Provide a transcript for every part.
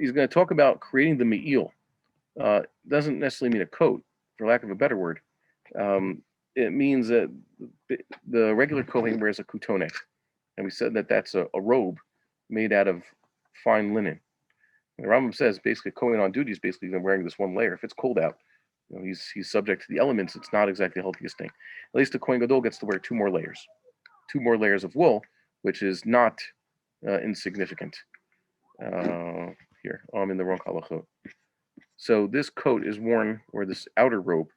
he's going to talk about creating the me'il. Doesn't necessarily mean a coat, for lack of a better word. It means that the regular Kohen wears a kutonek, and we said that that's a robe made out of fine linen. And the Rambam says basically Kohen on duty is basically wearing this one layer. If it's cold out, he's subject to the elements. It's not exactly the healthiest thing. At least the Kohen Gadol gets to wear two more layers of wool, which is not insignificant. Here, I'm in the wrong halachot. So this coat is worn, or this outer robe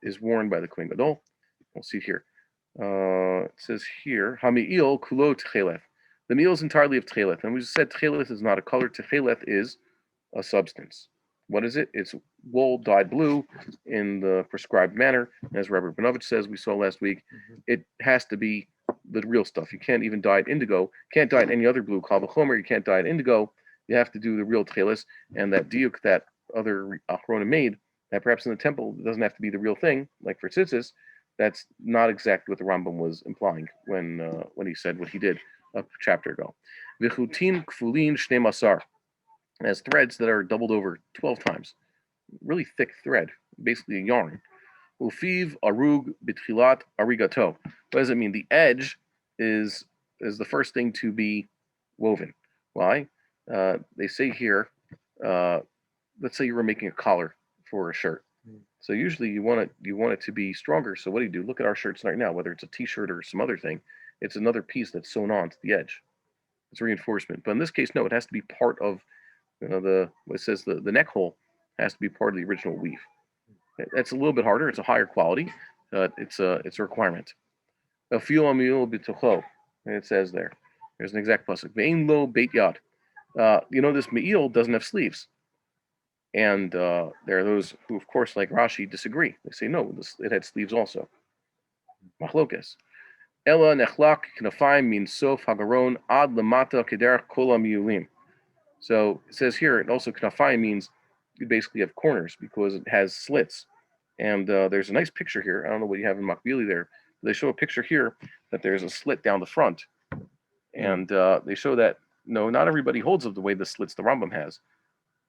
is worn by the Kohen Gadol. We'll see here. It says here, Hami'il kulo tcheleth. The meal is entirely of tcheleth. And we just said tcheleth is not a color. Tcheleth is a substance. What is it? It's wool dyed blue in the prescribed manner. As Rabbi Benovich says, we saw last week, it has to be the real stuff. You can't even dye it indigo. Can't dye it any other blue. Kal v'chomer, you can't dye it indigo. You have to do the real tchelis, and that diuk that other achronim made, that perhaps in the temple doesn't have to be the real thing, like for tzitzis. That's not exactly what the Rambam was implying when he said what he did a chapter ago. V'chutin kfulin shnei masar, has threads that are doubled over 12 times. Really thick thread, basically a yarn. Ufiv arug bitchilat arigato. What does it mean? The edge is the first thing to be woven. Why? They say here, let's say you were making a collar for a shirt. So usually you want it to be stronger. So what do? Look at our shirts right now, whether it's a t-shirt or some other thing, it's another piece that's sewn on to the edge. It's reinforcement. But in this case, no, it has to be part of it says the neck hole has to be part of the original weave. That's a little bit harder. It's a higher quality. It's a requirement. And it says there's an exact pasuk. Ve'ein lo beit yad. This me'il doesn't have sleeves. And there are those who, of course, like Rashi, disagree. They say, no, it had sleeves also. Machlokes. Ela nechlak knafayim min sof hagaron ad lamata kederach kol ha'miyulim. So it says here, and also knafayim means you basically have corners because it has slits. And there's a nice picture here. I don't know what you have in Makbili there. They show a picture here that there's a slit down the front. And they show that, no, not everybody holds of the way the slits the Rambam has.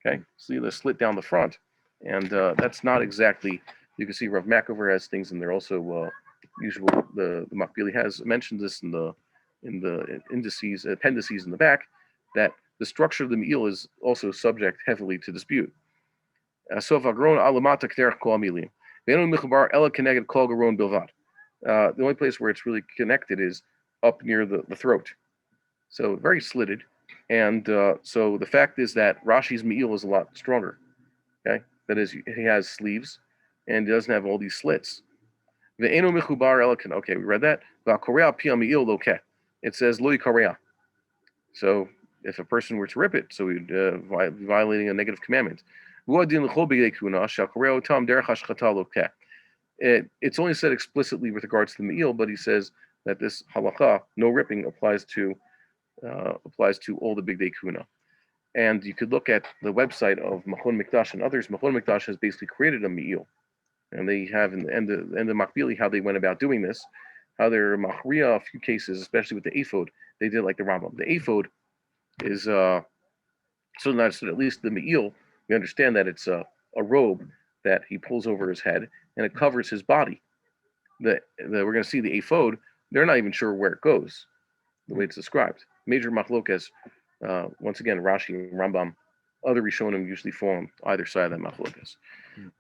Okay, see the slit down the front, and that's not exactly. You can see Rav Makover has things, and they're also usual. The Makbili has mentioned this in the appendices in the back, that the structure of the meal is also subject heavily to dispute. The only place where it's really connected is up near the throat, so very slitted. And so the fact is that Rashi's me'il is a lot stronger. Okay, that is, he has sleeves, and he doesn't have all these slits. Okay, we read that. It says lo yikareah. So if a person were to rip it, so he'd be violating a negative commandment. It's only said explicitly with regards to the me'il, but he says that this halacha, no ripping, applies to all the big day kuna. And you could look at the website of Machon HaMikdash and others. Machon HaMikdash has basically created a me'il. And they have in the end of Makbili how they went about doing this, how they're machriya a few cases, especially with the ephod, they did like the Rambam. The ephod is so not so at least the me'il, we understand that it's a robe that he pulls over his head and it covers his body. We're going to see the ephod, they're not even sure where it goes, the way it's described. Major machlokes, once again, Rashi and Rambam, other Rishonim usually fall on either side of that machlokes.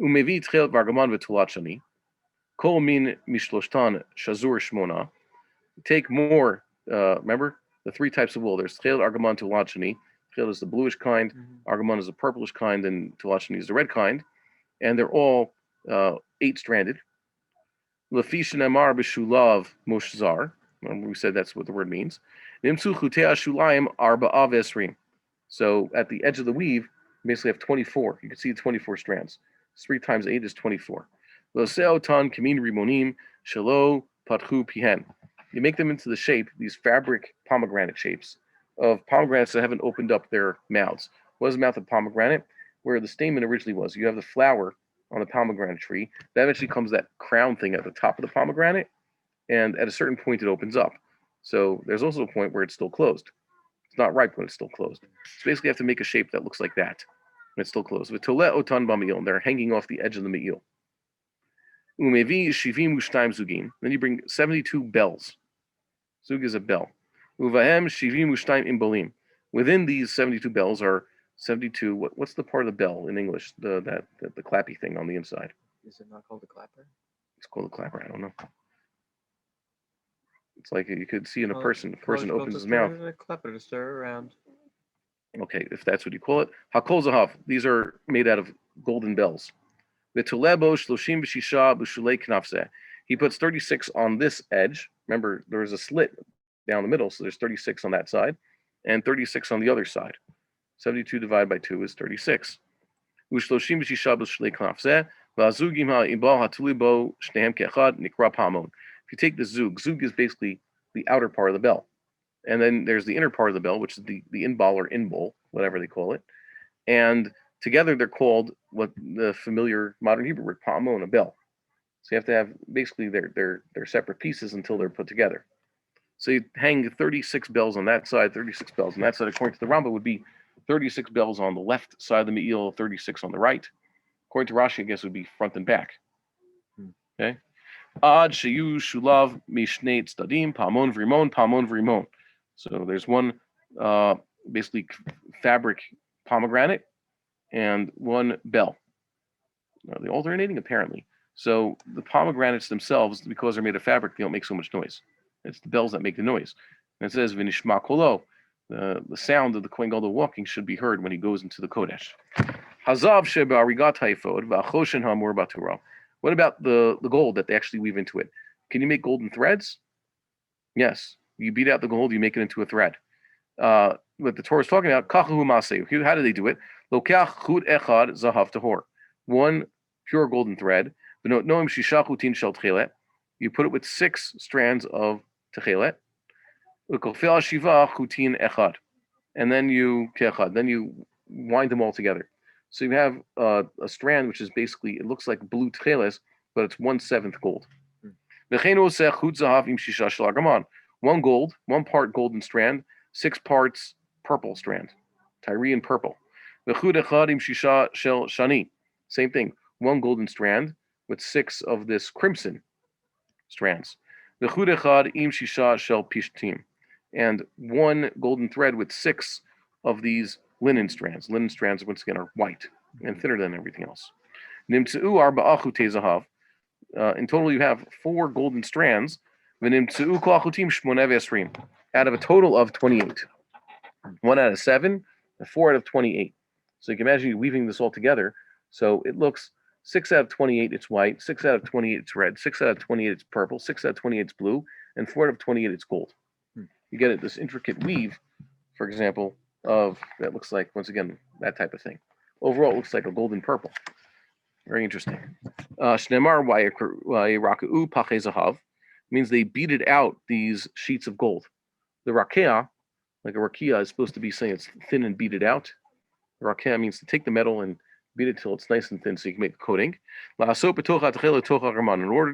Umevi tchelet vargaman v'tulat shani, kol min mishloshtan shazur shmona. Take more, remember, the three types of wool. There's tchelet, argaman, tulat shani. Tchelet is the bluish kind, argaman is the purplish kind, and tulat shani is the red kind. And they're all 8-stranded. Lefi shenemar b'shulav moshzar. We said that's what the word means. So at the edge of the weave, you basically have 24. You can see 24 strands. 3 times 8 is 24. You make them into the shape, these fabric pomegranate shapes, of pomegranates that haven't opened up their mouths. What is the mouth of pomegranate? Where the stamen originally was. You have the flower on the pomegranate tree. That eventually comes that crown thing at the top of the pomegranate. And at a certain point, it opens up. So there's also a point where it's still closed. It's not ripe when it's still closed. So basically, you have to make a shape that looks like that when it's still closed. V'tole otan b'me'il, they're hanging off the edge of the me'il. Umevi shivim u'shtayim zugim. Then you bring 72 bells. Zug is a bell. Uvahem shivim u'shtayim imbolim. Within these 72 bells are 72. What's the part of the bell in English? The clappy thing on the inside. Is it not called a clapper? It's called a clapper. I don't know. It's like you could see in a person. A person opens his mouth. A clapper to stir around. Okay, if that's what you call it. Hakol zahav. These are made out of golden bells. V'tolebo shloshim b'shisha b'shulei knafzeh. He puts 36 on this edge. Remember, there was a slit down the middle, so there's 36 on that side, and 36 on the other side. 72 divided by 2 is 36. U'shloshim b'shisha b'shulei knafzeh. V'azugim ha'ibal hatuli bo shnehem ke'echad nikra pamon. If you take the zug is basically the outer part of the bell. And then there's the inner part of the bell, which is the inbal or inbol, whatever they call it. And together they're called what the familiar modern Hebrew word, pa'amon, a bell. So you have to have basically they're separate pieces until they're put together. So you hang 36 bells on that side, 36 bells on that side. According to the Rambam, would be 36 bells on the left side of the me'il, 36 on the right. According to Rashi, I guess it would be front and back. Okay. Ad sheyu shulav mishneh tzadim pa'amon v'rimon. So there's one basically fabric pomegranate and one bell. Are they alternating? Apparently. So the pomegranates themselves, because they're made of fabric, they don't make so much noise. It's the bells that make the noise. And it says v'nishma kolo. The sound of the Kohen Gadol walking should be heard when he goes into the Kodesh. Hazav she'ba'arigat ha'efod v'achoshen ha'amur b'Torah. What about the gold that they actually weave into it? Can you make golden threads? Yes. You beat out the gold, you make it into a thread. What the Torah is talking about, kachu maseu. How do they do it? Lokach chut echad zahav tahor. One pure golden thread. You put it with 6 strands of techelet. And then you wind them all together. So you have a strand which is basically, it looks like blue techeles, but it's 1/7 gold. One gold, 1 part golden strand, 6 parts purple strand, Tyrian purple. Same thing, 1 golden strand with 6 of this crimson strands. And 1 golden thread with 6 of these linen strands. Linen strands, once again, are white and thinner than everything else. In total, you have 4 golden strands out of a total of 28. 1 out of 7, and 4 out of 28. So you can imagine you weaving this all together. So it looks 6 out of 28 it's white, 6 out of 28 it's red, 6 out of 28 it's purple, 6 out of 28 it's blue, and 4 out of 28 it's gold. You get it, this intricate weave, for example, of that looks like, once again, that type of thing. Overall, it looks like a golden purple. Very interesting. Shnemar Raka'u Pache Zahav means they beaded out these sheets of gold. The Rakea, like a Rakia, is supposed to be saying it's thin and beaded out. The Rakea means to take the metal and beat it till it's nice and thin so you can make the coating. In order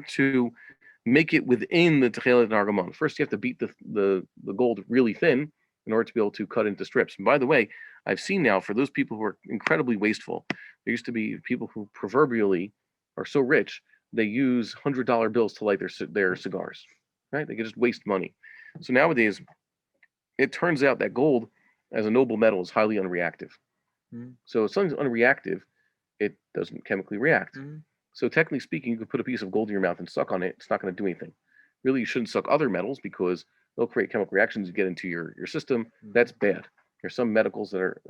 to make it within the Techelet and Argamon, first you have to beat the gold really thin in order to be able to cut into strips. And by the way, I've seen now, for those people who are incredibly wasteful, there used to be people who proverbially are so rich, they use $100 bills to light their cigars, right? They can just waste money. So nowadays, it turns out that gold, as a noble metal, is highly unreactive. So if something's unreactive, it doesn't chemically react. So technically speaking, you could put a piece of gold in your mouth and suck on it. It's not going to do anything. Really, you shouldn't suck other metals because they'll create chemical reactions. You get into your system. That's bad. There's some metals that are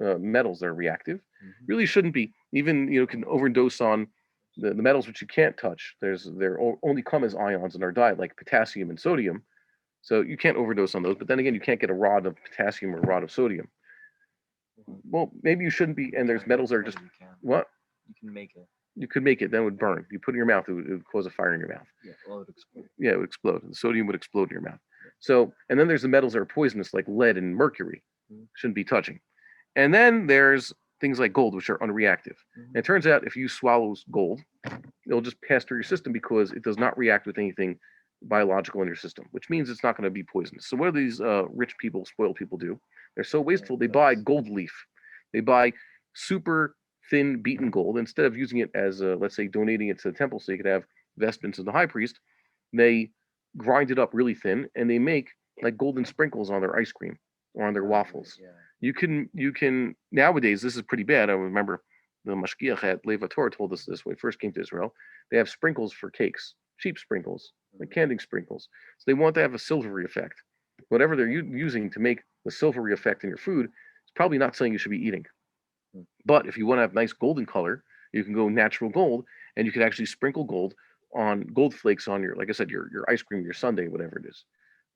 reactive. Really shouldn't be. Even can overdose on the metals which you can't touch. They only come as ions in our diet, like potassium and sodium. So you can't overdose on those. But then again, you can't get a rod of potassium or a rod of sodium. Well, maybe you shouldn't be. And there's metals that are just what? You can make it. You could make it, then it would burn. You put it in your mouth, it would cause a fire in your mouth. Yeah, well, it would explode. Yeah, it would explode. The sodium would explode in your mouth. So, and then there's the metals that are poisonous, like lead and mercury. Shouldn't be touching. And then there's things like gold, which are unreactive. And it turns out if you swallow gold, it'll just pass through your system because it does not react with anything biological in your system, which means it's not going to be poisonous. So what do these rich people, spoiled people do? They're so wasteful. They buy that's- gold leaf. They buy super thin beaten gold instead of using it as, let's say, donating it to the temple so you could have vestments of the high priest. They grind it up really thin and they make like golden sprinkles on their ice cream or on their waffles. Yeah. You can nowadays. This is pretty bad. I remember the mashgiach at Torah told us this when we first came to Israel. They have sprinkles for cakes, cheap sprinkles, like candy sprinkles. So they want to have a silvery effect. Whatever they're using to make the silvery effect in your food, it's probably not something you should be eating. But if you want to have nice golden color, you can go natural gold, and you can actually sprinkle gold flakes on your, like I said, your ice cream, your sundae, whatever it is,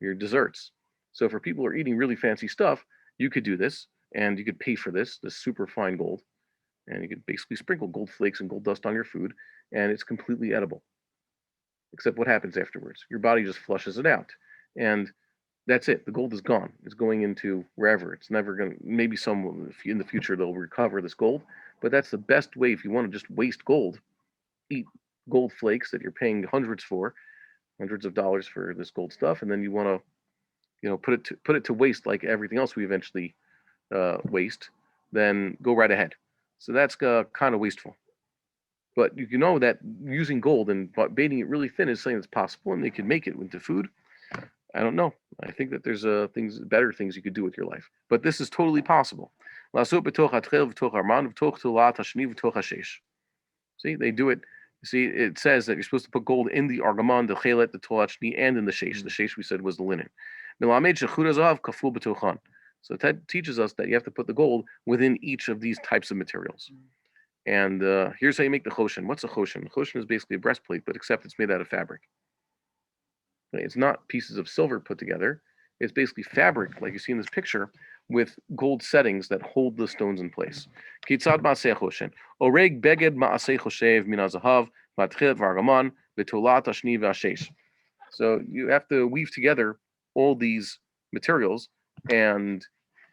your desserts. So for people who are eating really fancy stuff, you could do this, and you could pay for this super fine gold, and you could basically sprinkle gold flakes and gold dust on your food, and it's completely edible. Except what happens afterwards? Your body just flushes it out, and that's it. The gold is gone. It's going into wherever. It's never going to, maybe some in the future they'll recover this gold, but that's the best way if you want to just waste gold. Eat gold flakes that you're paying hundreds of dollars for this gold stuff, and then you want to, put it to waste like everything else we eventually waste. Then go right ahead. So that's kind of wasteful. But you know that using gold and baiting it really thin is something that's possible, and they can make it into food. I don't know. I think that there's better things you could do with your life. But this is totally possible. See, they do it. See, it says that you're supposed to put gold in the argaman, the chelet, the tolachni, and in the sheish. The sheish we said was the linen. So that teaches us that you have to put the gold within each of these types of materials. And here's how you make the choshen. What's a choshen? Choshen is basically a breastplate, but except it's made out of fabric. It's not pieces of silver put together. It's basically fabric, like you see in this picture, with gold settings that hold the stones in place. Kitzad ma'aseh choshen. Oreg beged ma'aseh choshev min hazahav matchilet v'argaman v'tolat hashni v'ashesh. So you have to weave together all these materials, and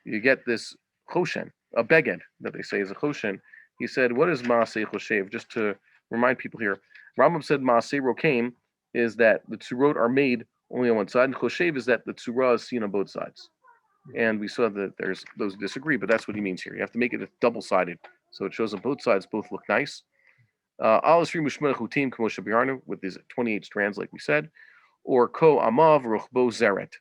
you get this choshen, a beged that they say is a choshen. He said, "What is ma'aseh choshev?" Just to remind people here, Rambam said ma'aseh rokaim is that the tzurot are made only on one side, and choshev is that the tzurah is seen on both sides. And we saw that there's those who disagree, but that's what he means here. You have to make it double-sided, so it shows on both sides both look nice. With these 28 strands, like we said, or ko amav ruchbo zeret.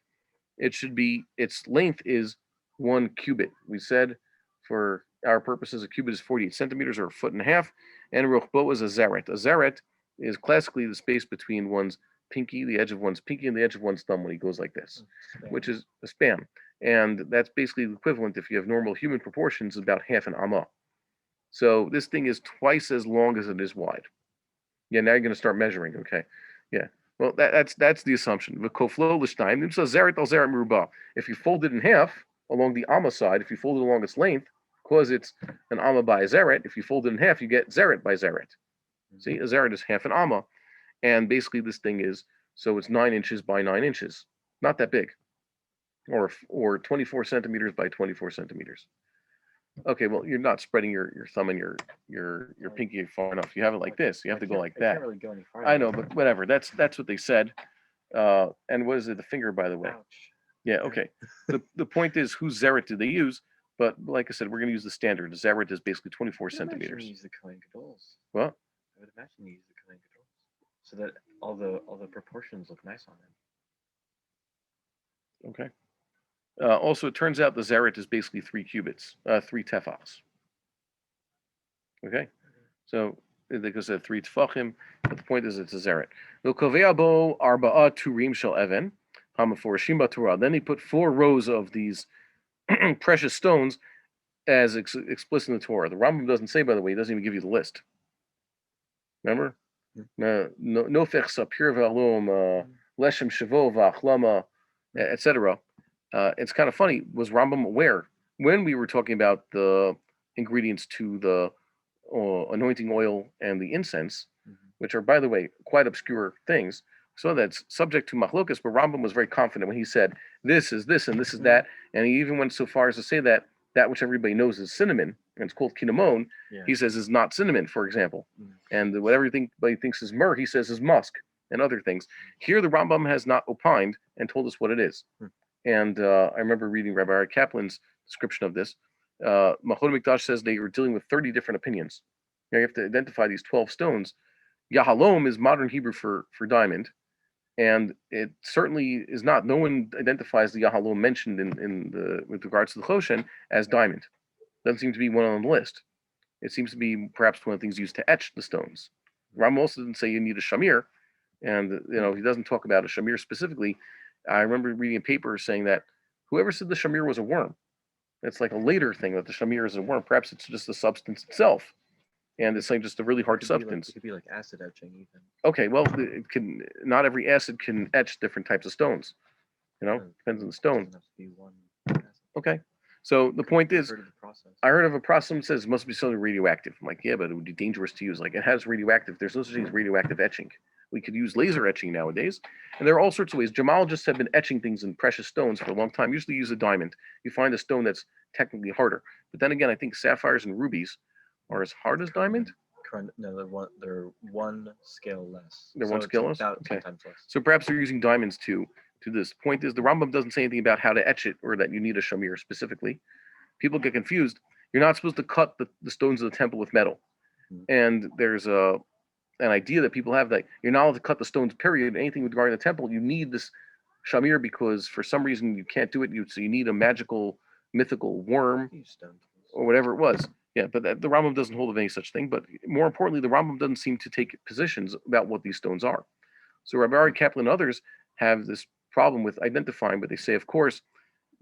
It should be, its length is 1 cubit. We said for our purposes, a cubit is 48 centimeters or a foot and a half, and ruchbo is a zeret. A zeret is classically the space between one's pinky, the edge of one's pinky, and the edge of one's thumb when he goes like this, which is a span. And that's basically the equivalent, if you have normal human proportions, about half an amma. So this thing is twice as long as it is wide. Yeah, now you're going to start measuring. Okay. Yeah. Well, that's the assumption. If you fold it in half along the amma side, if you fold it along its length, because it's an amma by a zeret, if you fold it in half, you get zeret by zeret. See, a zeret is half an amma. And basically this thing is, so it's 9 inches by 9 inches. Not that big. Or 24 centimeters by 24 centimeters. Okay, well, you're not spreading your thumb and your pinky far enough. You have it like this. You have to go like that. Can't really go any farther. I know, but whatever. That's what they said. And what is it? The finger, by the way. Ouch. Yeah. Okay. The point is, whose zeret did they use? But like I said, we're going to use the standard. The zeret is basically 24 centimeters. Use the Kohen Gadol's. What? I would imagine you use the Kohen Gadol's so that all the proportions look nice on them. Okay. Also, it turns out the zeret is basically 3 cubits, 3 tefachs. Okay, so because of 3 tefachim, but the point is it's a zeret. Then he put 4 rows of these precious stones as explicit in the Torah. The Rambam doesn't say, by the way, he doesn't even give you the list. Remember? Nofech sapir v'alum, leshem shavo v'achlama, etc. It's kind of funny. Was Rambam aware when we were talking about the ingredients to the anointing oil and the incense, which are, by the way, quite obscure things? So that's subject to machlokas, but Rambam was very confident when he said, this is this and this is that. And he even went so far as to say that which everybody knows is cinnamon, and it's called cinnamon, he says is not cinnamon, for example. And what everybody thinks is myrrh, he says is musk and other things. Here the Rambam has not opined and told us what it is. And I remember reading Rabbi Ari Kaplan's description of this. Machon HaMikdash says they are dealing with 30 different opinions. You have to identify these 12 stones. Yahalom is modern Hebrew for diamond, and it certainly is not. No one identifies the Yahalom mentioned in the with regards to the Choshen as diamond. Doesn't seem to be one on the list. It seems to be perhaps one of the things used to etch the stones. Rambam also didn't say you need a shamir, and he doesn't talk about a shamir specifically. I remember reading a paper saying that whoever said the shamir was a worm, it's like a later thing that the shamir is a worm. Perhaps it's just the substance itself, and it's like just a really hard substance. It could be like acid etching even. Okay, well, it can. Not every acid can etch different types of stones. Depends on the stone. Doesn't have to be one acid. Okay, so the point is, Heard of the process. I heard of a process that says it must be something radioactive. I'm like, yeah, but it would be dangerous to use. Like, it has radioactive. There's no such thing as radioactive etching. We could use laser etching nowadays, and there are all sorts of ways. Gemologists have been etching things in precious stones for a long time. Usually use a diamond. You find a stone that's technically harder, but then again, I think sapphires and rubies are as hard as diamond. No, they're one scale less. They're one scale less? About Okay. 10 times less. So perhaps they're using diamonds to this. Point is, the Rambam doesn't say anything about how to etch it or that you need a shamir specifically. People get confused. You're not supposed to cut the stones of the temple with metal. And there's an idea that people have that you're not allowed to cut the stones, period. Anything regarding the temple, you need this shamir because for some reason you can't do it. So you need a magical, mythical worm or whatever it was. Yeah, but the Rambam doesn't hold of any such thing. But more importantly, the Rambam doesn't seem to take positions about what these stones are. So Rabbi Ari Kaplan and others have this problem with identifying, but they say, of course,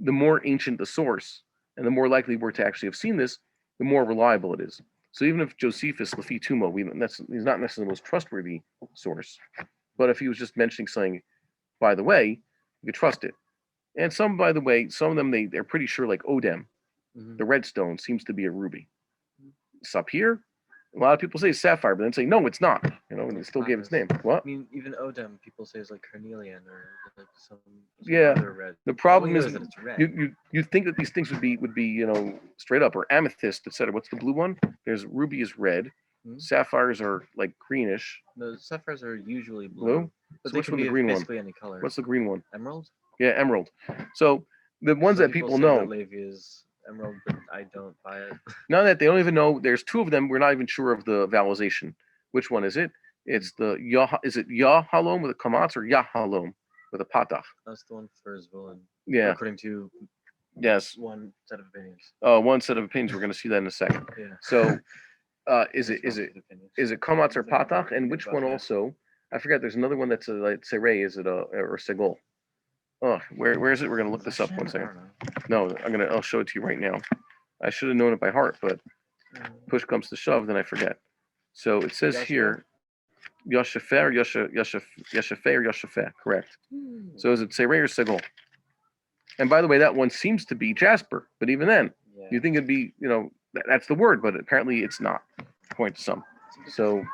the more ancient the source, and the more likely we're to actually have seen this, the more reliable it is. So even if Josephus Lefi Tumo, he's not necessarily the most trustworthy source, but if he was just mentioning something, by the way, you could trust it. And some, by the way, some of them they're pretty sure, like Odem, the red stone seems to be a ruby. Sapphire, a lot of people say sapphire, but then say no, it's not. And they still gave its name. What? I mean, even Odem, people say it's like carnelian or like some other red. The problem is that it's red. you think that these things would be straight up, or amethyst, etc. What's the blue one? There's ruby is red. Sapphires are like greenish. The sapphires are usually blue. But So they which can one's be the green one? basically any color. What's the green one? Emerald? Yeah, emerald. So the ones that people say know. That Levi is emerald, but I don't buy it. None of that, they don't even know. There's two of them. We're not even sure of the vowelization. Which one is it? It's the Yah. Is it Yah Halom with a kamatz or Yah Halom with a patach? That's the one for Zvulun. Yeah. According to one set of opinions. One set of opinions. We're going to see that in a second. Yeah. So, is it kamatz or patach? And which one also? I forget. There's another one that's like serei. Is it or segol? Oh, where is it? We're going to look this up one second. No, I'll show it to you right now. I should have known it by heart, but push comes to shove, then I forget. So it says here, Yashafeh or Yashafeh, correct. So is it Serei or Segol? And by the way, that one seems to be Jasper, but even then, you think it'd be, that's the word, but apparently it's not, according to some. So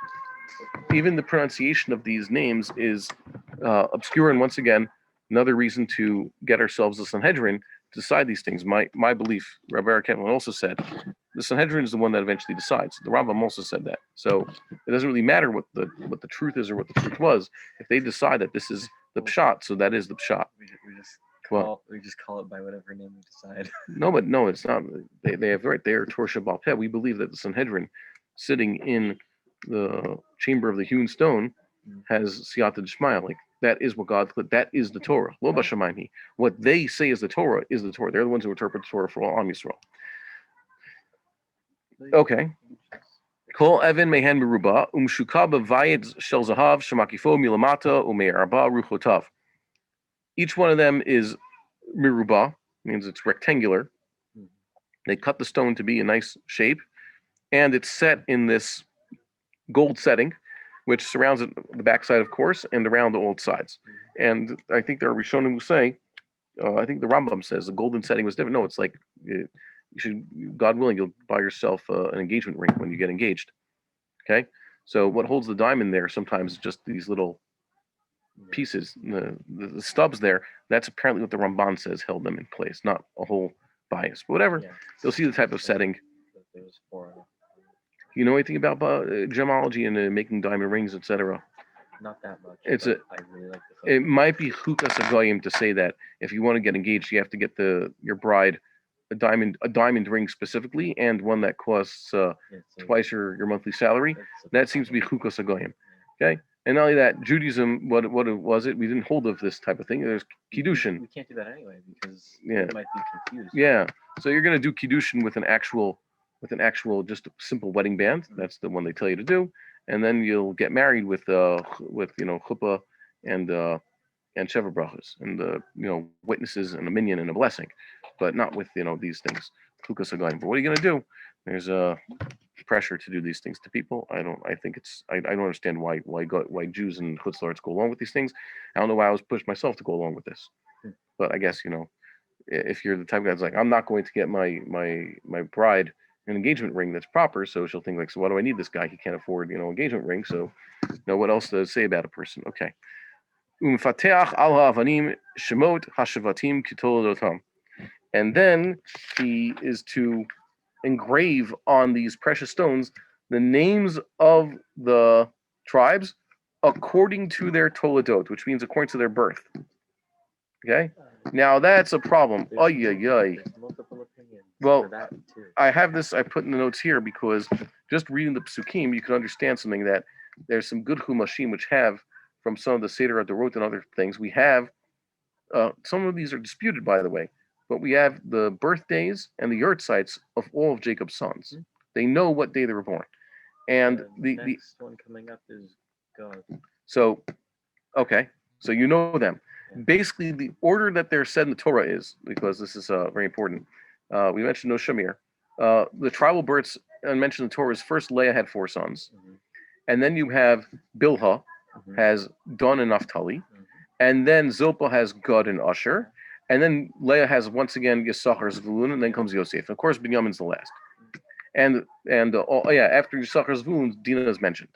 even the pronunciation of these names is obscure, and once again, another reason to get ourselves a Sanhedrin to decide these things. My belief, Rabbi Avi Grossman also said, the Sanhedrin is the one that eventually decides. The Rambam also said that. So it doesn't really matter what the truth is or what the truth was. If they decide that this is the pshat, so that is the pshat. We just call it by whatever name we decide. No, it's not. They have right there Torah Shabbal Peh. We believe that the Sanhedrin, sitting in the chamber of the hewn stone, has siyata d'shmaya. Like, that is what God. That is the Torah. Lo b'shamayim. What they say is the Torah is the Torah. They're the ones who interpret the Torah for all Am Yisrael. Okay. Kol Evan mehen meruba umshuka b'vayed shel zahav shemakifo milamata ume'arba ruchotav. Each one of them is meruba, means it's rectangular. They cut the stone to be a nice shape, and it's set in this gold setting, which surrounds it, the backside, of course, and around the old sides. And I think there are Rishonim who say, I think the Rambam says the golden setting was different. No, it's like, you should, God willing, you'll buy yourself an engagement ring when you get engaged. Okay? So what holds the diamond there sometimes is just these little pieces, the stubs there. That's apparently what the Ramban says held them in place, not a whole bias. But whatever, you'll see the type of setting. You know anything about gemology and making diamond rings, etc.? Not that much. It's but I really like the it might be chukas hagoyim to say that if you want to get engaged, you have to get your bride a diamond ring specifically, and one that costs twice your monthly salary. That seems to be chukas hagoyim. Okay, and not only that, Judaism, what was it? We didn't hold of this type of thing. There's kiddushin. We can't do that anyway because Yeah. it might be confused. Yeah, so you're gonna do kiddushin with an actual just a simple wedding band. That's the one they tell you to do, and then you'll get married with chuppah and sheva brachas and witnesses and a minyan and a blessing, but not with these things. Chukas hagoyim. But what are you gonna do? There's pressure to do these things to people. I don't understand why Jews and Chutz La'aretz go along with these things. I don't know why I was pushed myself to go along with this, but I guess if you're the type of guy that's like, I'm not going to get my bride an engagement ring that's proper, so she'll think like, so why do I need this guy? He can't afford engagement ring. So what else to say about a person? Okay. Umfateach al ha'avanim shemot hashavatim kitolodotam. And then he is to engrave on these precious stones the names of the tribes according to their toledot, which means according to their birth. Okay? Now that's a problem. There's multiple opinions. Well, for that too. I have this, I put in the notes here because just reading the psukim, you can understand something that there's some good chumashim which have from some of the Seder Adorot and other things. We have, some of these are disputed, by the way, but we have the birthdays and the yurtzites of all of Jacob's sons. Mm-hmm. They know what day they were born. And the next one coming up is God. So, okay, so you know them. Yeah. Basically, the order that they're said in the Torah is, because this is very important, we mentioned no Shamir. The tribal births mentioned in the Torah is first Leah had 4 sons. Mm-hmm. And then you have Bilhah, has Dan and Naphtali. Mm-hmm. And then Zilpah has Gad and Asher. And then Leah has once again Yisachar, Zvulun, and then comes Yosef. And of course, Binyamin's the last. And after Yisachar, Zvulun, Dinah is mentioned.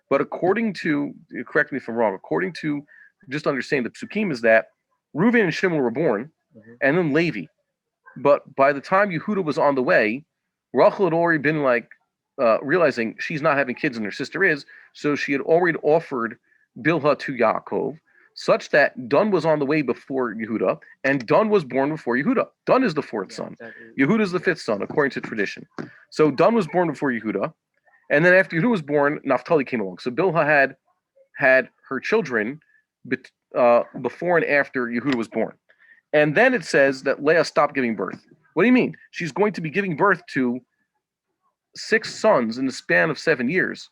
But according to, correct me if I'm wrong, according to just understanding the psukim is that Reuven and Shimon were born, and then Levi. But by the time Yehuda was on the way, Rachel had already been realizing she's not having kids and her sister is, so she had already offered Bilhah to Yaakov, such that Dan was on the way before Yehuda, and Dan was born before Yehuda. Dan is the 4th son. Yehuda is the 5th son, according to tradition. So Dan was born before Yehuda, and then after Yehuda was born, Naphtali came along. So Bilhah had her children before and after Yehuda was born. And then it says that Leah stopped giving birth. What do you mean? She's going to be giving birth to 6 sons in the span of 7 years.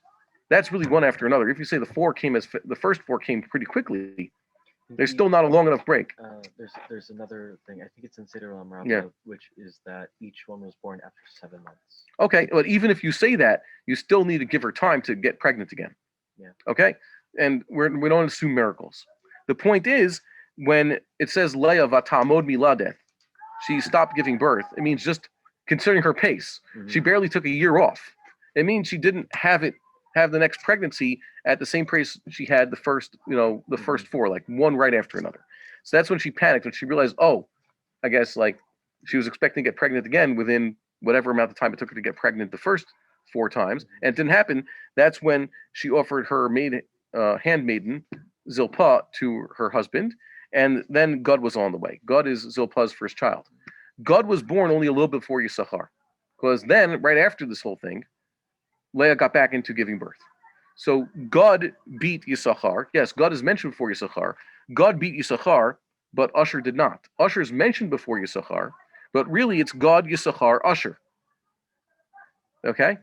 That's really one after another. If you say the first 4 came pretty quickly, there's still not a long enough break. There's another thing. I think it's in Seder Rambam, which is that each one was born after 7 months. Okay, but even if you say that, you still need to give her time to get pregnant again. Yeah. Okay, and we don't assume miracles. The point is, when it says Leah vatamod miladeth, she stopped giving birth. It means just considering her pace. Mm-hmm. She barely took a year off. It means she didn't have the next pregnancy at the same pace she had the first 4, like one right after another. So that's when she panicked, when she realized, I guess she was expecting to get pregnant again within whatever amount of time it took her to get pregnant the first 4 times, and it didn't happen. That's when she offered her handmaiden Zilpah to her husband, and then Gad was on the way. Gad is Zilpah's first child. Gad was born only a little bit before Yisachar, because then right after this whole thing, Leah got back into giving birth. So Gad beat Yisachar. Yes, Gad is mentioned before Yisachar. Gad beat Yisachar, but Asher did not. Asher is mentioned before Yisachar, but really it's Gad, Yisachar, Asher. Okay?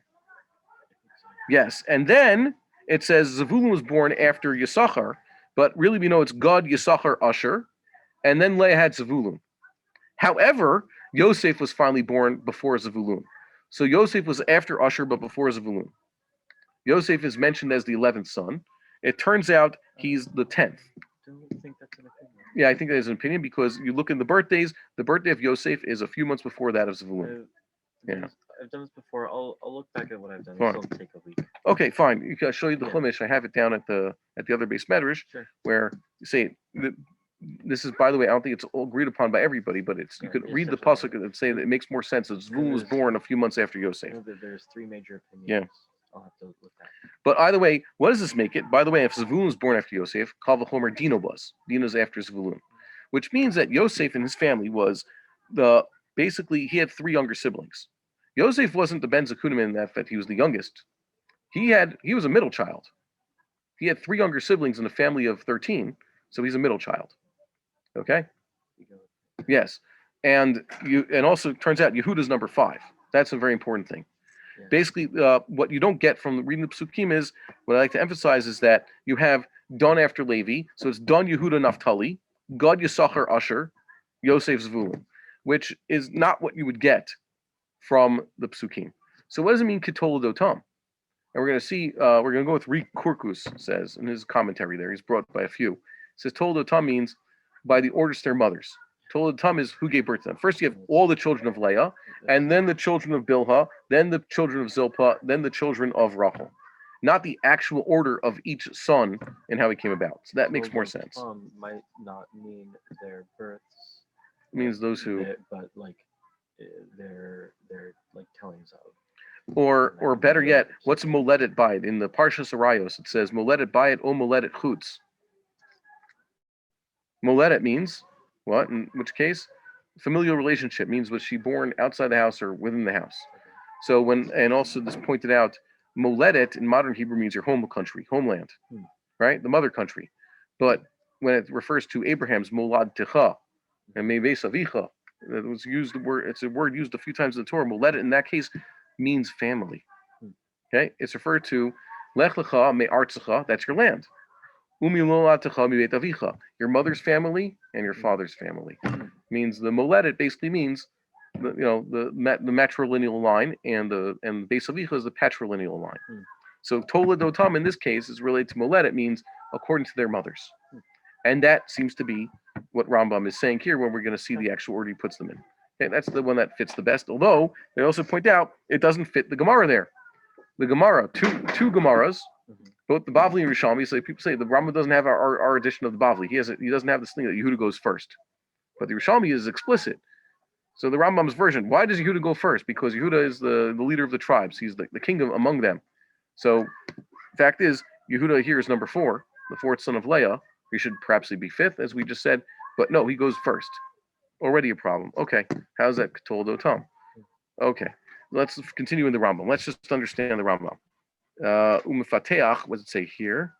Yes, and then it says Zevulun was born after Yisachar, but really we know it's Gad, Yisachar, Asher, and then Leah had Zevulun. However, Yosef was finally born before Zevulun. So Yosef was after Asher, but before Zevulun. Yosef is mentioned as the 11th son. It turns out he's the 10th. I don't think that's an opinion. Yeah, I think that is an opinion because you look in the birthdays. The birthday of Yosef is a few months before that of Zevulun. I've done this before. I'll look back at what I've done. It'll take a week. Okay, fine. I'll show you the Chumash. I have it down at the other base medrash, where you say this is, by the way, I don't think it's all agreed upon by everybody, but you could read the pasuk and say that it makes more sense that Zvulun was born a few months after Yosef. There's 3 major opinions. Yeah. I'll have to look that. But either way, what does this make it? By the way, if Zvulun is born after Yosef, Kal v'chomer Dino was. Dino's after Zvulun, which means that Yosef and his family was basically he had 3 younger siblings. Yosef wasn't the Ben Zekunim in that he was the youngest. He was a middle child. He had 3 younger siblings in a family of 13, so he's a middle child. Okay? Yes. And also it turns out Yehuda's number 5. That's a very important thing. Yeah. Basically, what you don't get from reading the Psukim is, what I like to emphasize is that you have Dan after Levi, so it's Dan Yehuda Naphtali, Gad Yisachar Asher, Yosef Zvulun, which is not what you would get from the Psukim. So what does it mean Ketol Dotam? And we're going to see, we're going to go with Rik Kurkus says in his commentary there. He's brought by a few. It says Tol Dotam means by the orders to their mothers. Tol Dotam is who gave birth to them. First you have all the children of Leah, and then the children of Bilhah, then the children of Zilpah, then the children of Rachel. Not the actual order of each son and how he came about. So that makes more sense. Might not mean their births. It means those who... But like their like tellings of. Or better yet, what's a moledet bayit? In the Parshas Arayos, it says moledet bayit o moledet chutz. Moledet means what? In which case, familial relationship means was she born outside the house or within the house. So and also this pointed out, moledet in modern Hebrew means your home country, homeland, right? The mother country. But when it refers to Abraham's molad techa and meves avicha, it was used it's a word used a few times in the Torah. Moledet in that case means family. Okay, it's referred to lech lecha me'artzecha, that's your land. Umi lolatecha mibeit avicha, your mother's family and your father's family. Means the moledet basically means the matrilineal line, and the beis avicha is the patrilineal line. So tola dotam in this case is related to moledet, means according to their mothers, and that seems to be what Rambam is saying here when we're going to see the actual order he puts them in. Okay, that's the one that fits the best. Although they also point out it doesn't fit the Gemara there. The Gemara, two Gemaras, both the Bavli and Rishalmi. So people say the Rambam doesn't have our edition of the Bavli. He doesn't have this thing that Yehuda goes first, but the Rishalmi is explicit. So the Rambam's version, why does Yehuda go first? Because Yehuda is the leader of the tribes. He's the king among them. So fact is, Yehuda here is number 4, the 4th son of Leah. He should perhaps be 5th, as we just said, but no, he goes first. Already a problem. Okay, how's that Ketol Dotam? Okay, let's continue in the Rambam. Let's just understand the Rambam. Umefateach, what does it say here?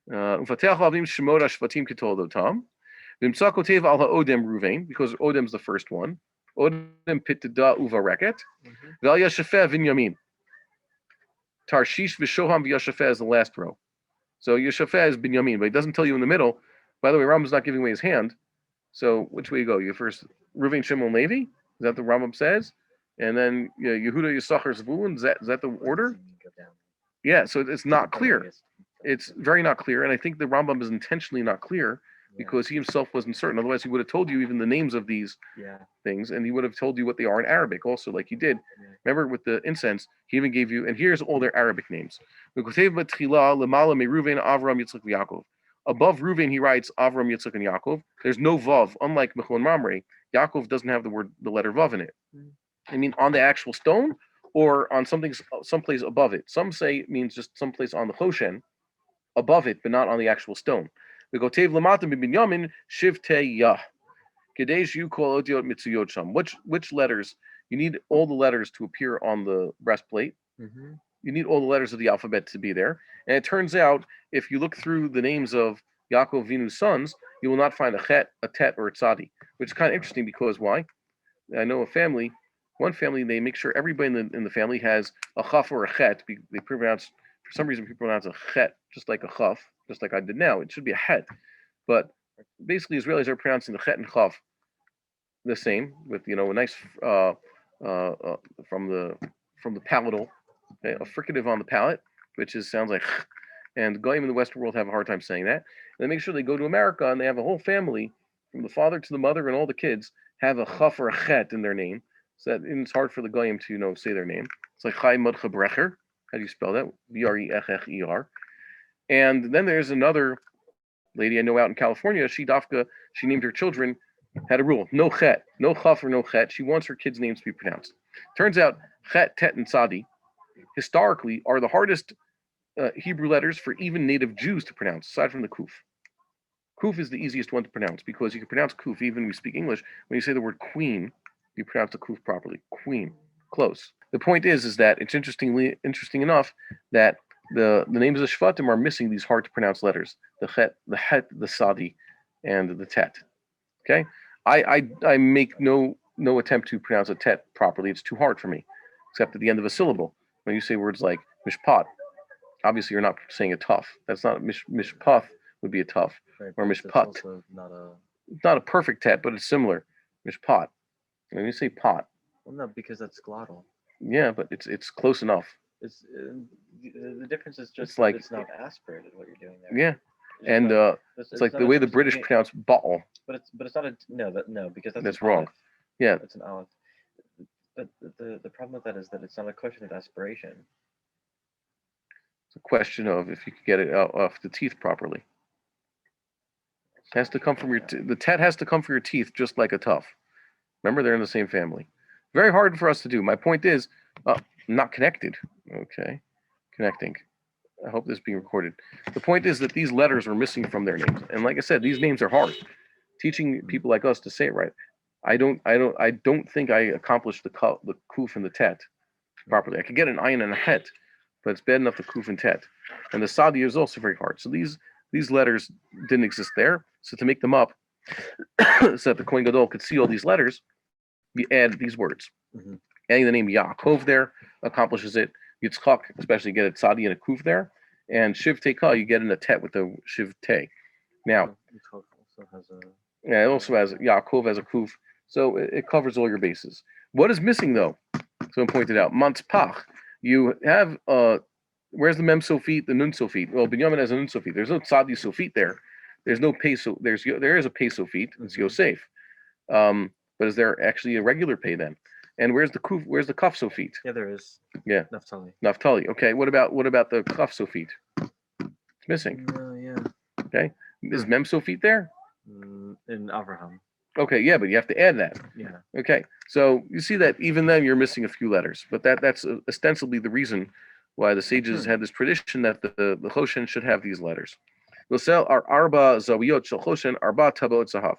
Umefateach avim shemot hashvatim Ketol Dotam. V'imsa kotev al ha'odem Ruvain, because Odem's the first one. Odem pitida uvareket. V'al Yashafeh Vinyamin. Tarshish v'shoham v'Yashafeh is the last row. So Yashafeh is Binyamin, but he doesn't tell you in the middle. By the way, Rambam's not giving away his hand. So which way you go? You first Ruvain, Shimon, Levi? Is that the Rambam says? And then Yehuda, Yisachar, Zvulun? Is that the order? Yeah, so it's not clear. It's very not clear, and I think the Rambam is intentionally not clear because he himself wasn't certain. Otherwise, he would have told you even the names of these things, and he would have told you what they are in Arabic also, like he did. Remember with the incense, he even gave you, and here's all their Arabic names. Above Reuven, he writes Avram, Yitzchak, and Yaakov. There's no Vav, unlike Michal and Mamre. Yaakov doesn't have the letter Vav in it. I mean, on the actual stone or on someplace above it. Some say it means just someplace on the Choshen, above it, but not on the actual stone. The Gotev Lamatim Binyamin Shivte Yah. Kadesh you call Odiot Mitzuyot Sham. Which letters? You need all the letters to appear on the breastplate. You need all the letters of the alphabet to be there. And it turns out, if you look through the names of Yaakov Vinu's sons, you will not find a chet, a tet, or a tzadi, which is kind of interesting because why? I know one family, they make sure everybody in the family has a chaf or a chet. They pronounce, for some reason, people pronounce a chet just like a chaf, just like I did now. It should be a het. But basically, Israelis are pronouncing the chet and chaf the same, with a nice from the palatal, okay, a fricative on the palate, which sounds like, and goyim in the Western world have a hard time saying that. And they make sure they go to America and they have a whole family, from the father to the mother and all the kids, have a chaf or a chet in their name. So that it's hard for the goyim to say their name. It's like Chai Mudcha Brecher. How do you spell that? Brecher. And then there's another lady I know out in California. She named her children, had a rule: no chaf or no chet. She wants her kids' names to be pronounced. Turns out chet, tet, and tzadi historically are the hardest Hebrew letters for even native Jews to pronounce, aside from the kuf. Kuf is the easiest one to pronounce because you can pronounce kuf even when we speak English. When you say the word queen, you pronounce the kuf properly. Queen, close. The point is that it's interesting enough that the names of the Shvatim are missing these hard to pronounce letters: the chet, the het, the sadi, and the tet. Okay, I make no attempt to pronounce a tet properly. It's too hard for me, except at the end of a syllable. When you say words like mishpat, obviously you're not saying a tough. That's not mishpath would be a tough, Right, or but it's mishpat. also not a. It's not a perfect tet, but it's similar. Mishpat. When you say pot, Well, no, because that's glottal. yeah, but it's close enough. It's the difference is just It's that like it's not aspirated. What you're doing there. yeah, It's and not, it's like the way the British pronounce bottle. But it's not a no because that's That's an wrong. aleph. Yeah, That's an aleph. But the problem with that is that it's not a question of aspiration. it's a question of if you can get it out off the teeth properly. It has to come from your the tet has to come from your teeth, just like a tough. Remember, they're in the same family. Very hard for us to do. My point is, not connected. Okay, connecting. I hope this is being recorded. The point is that these letters are missing from their names, and like I said, these names are hard. Teaching people like us to say it right. I don't think I accomplished the kuf and the tet properly. I could get an ayin and a het, but it's bad enough the kuf and tet. And the sadi is also very hard. So these letters didn't exist there. So to make them up, so that the Kohen Gadol could see all these letters, you add these words. Mm-hmm. Adding the name Yaakov there accomplishes it. Yitzchak, especially, get a tzadi and a kuf there. And Shiv Teka, you get in a tet with the Shiv Te. Now, Yitzchak also has a. yeah, it also has Yaakov as a kuf. So it covers all your bases. What is missing though? Someone pointed out, Mantzpach. You have where's the mem sofit, the nun sofit? Well, Binyamin has a nun sofit. There's no tzadi sofit there. There's no pay so there is a pay sofit. It's Yosef. But is there actually a regular pay then? And where's the kuf? Where's the kaf sofit? Yeah, there is. Yeah, Naphtali. Naphtali. Okay. What about the kaf sofit? It's missing. Yeah. Okay. Is mem sofit there? In Avraham. Okay, yeah, but you have to add that. Yeah. Okay, so you see that even then you're missing a few letters, but that's ostensibly the reason why the sages had this tradition that the choshen should have these letters. Losel are arba zawiyot shel choshen arba tabot zahav.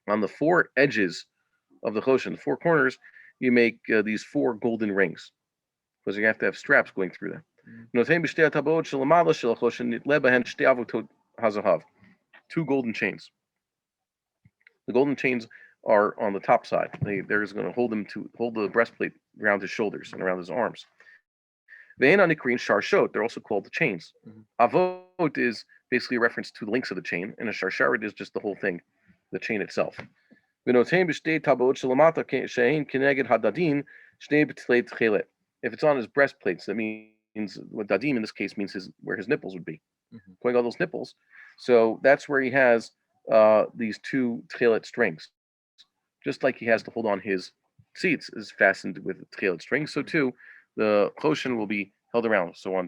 On the four edges of the choshen, the four corners, you make these four golden rings because you have to have straps going through them. Notein b'shtei tabot shel lamala shel choshen nitle behen shtei avotot hazahav. Two golden chains. The golden chains are on the top side. They're going to hold the breastplate around his shoulders and around his arms. Ve'en anikrin sharshot. They're also called the chains. Avot is basically a reference to the links of the chain, and a sharsharet is just the whole thing, the chain itself. If it's on his breastplates, that means what dadim in this case means where his nipples would be. Putting all those nipples. So that's where he has these two tchelet strings. Just like he has to hold on his seats is fastened with tchelet strings, so too the choshen will be held around. So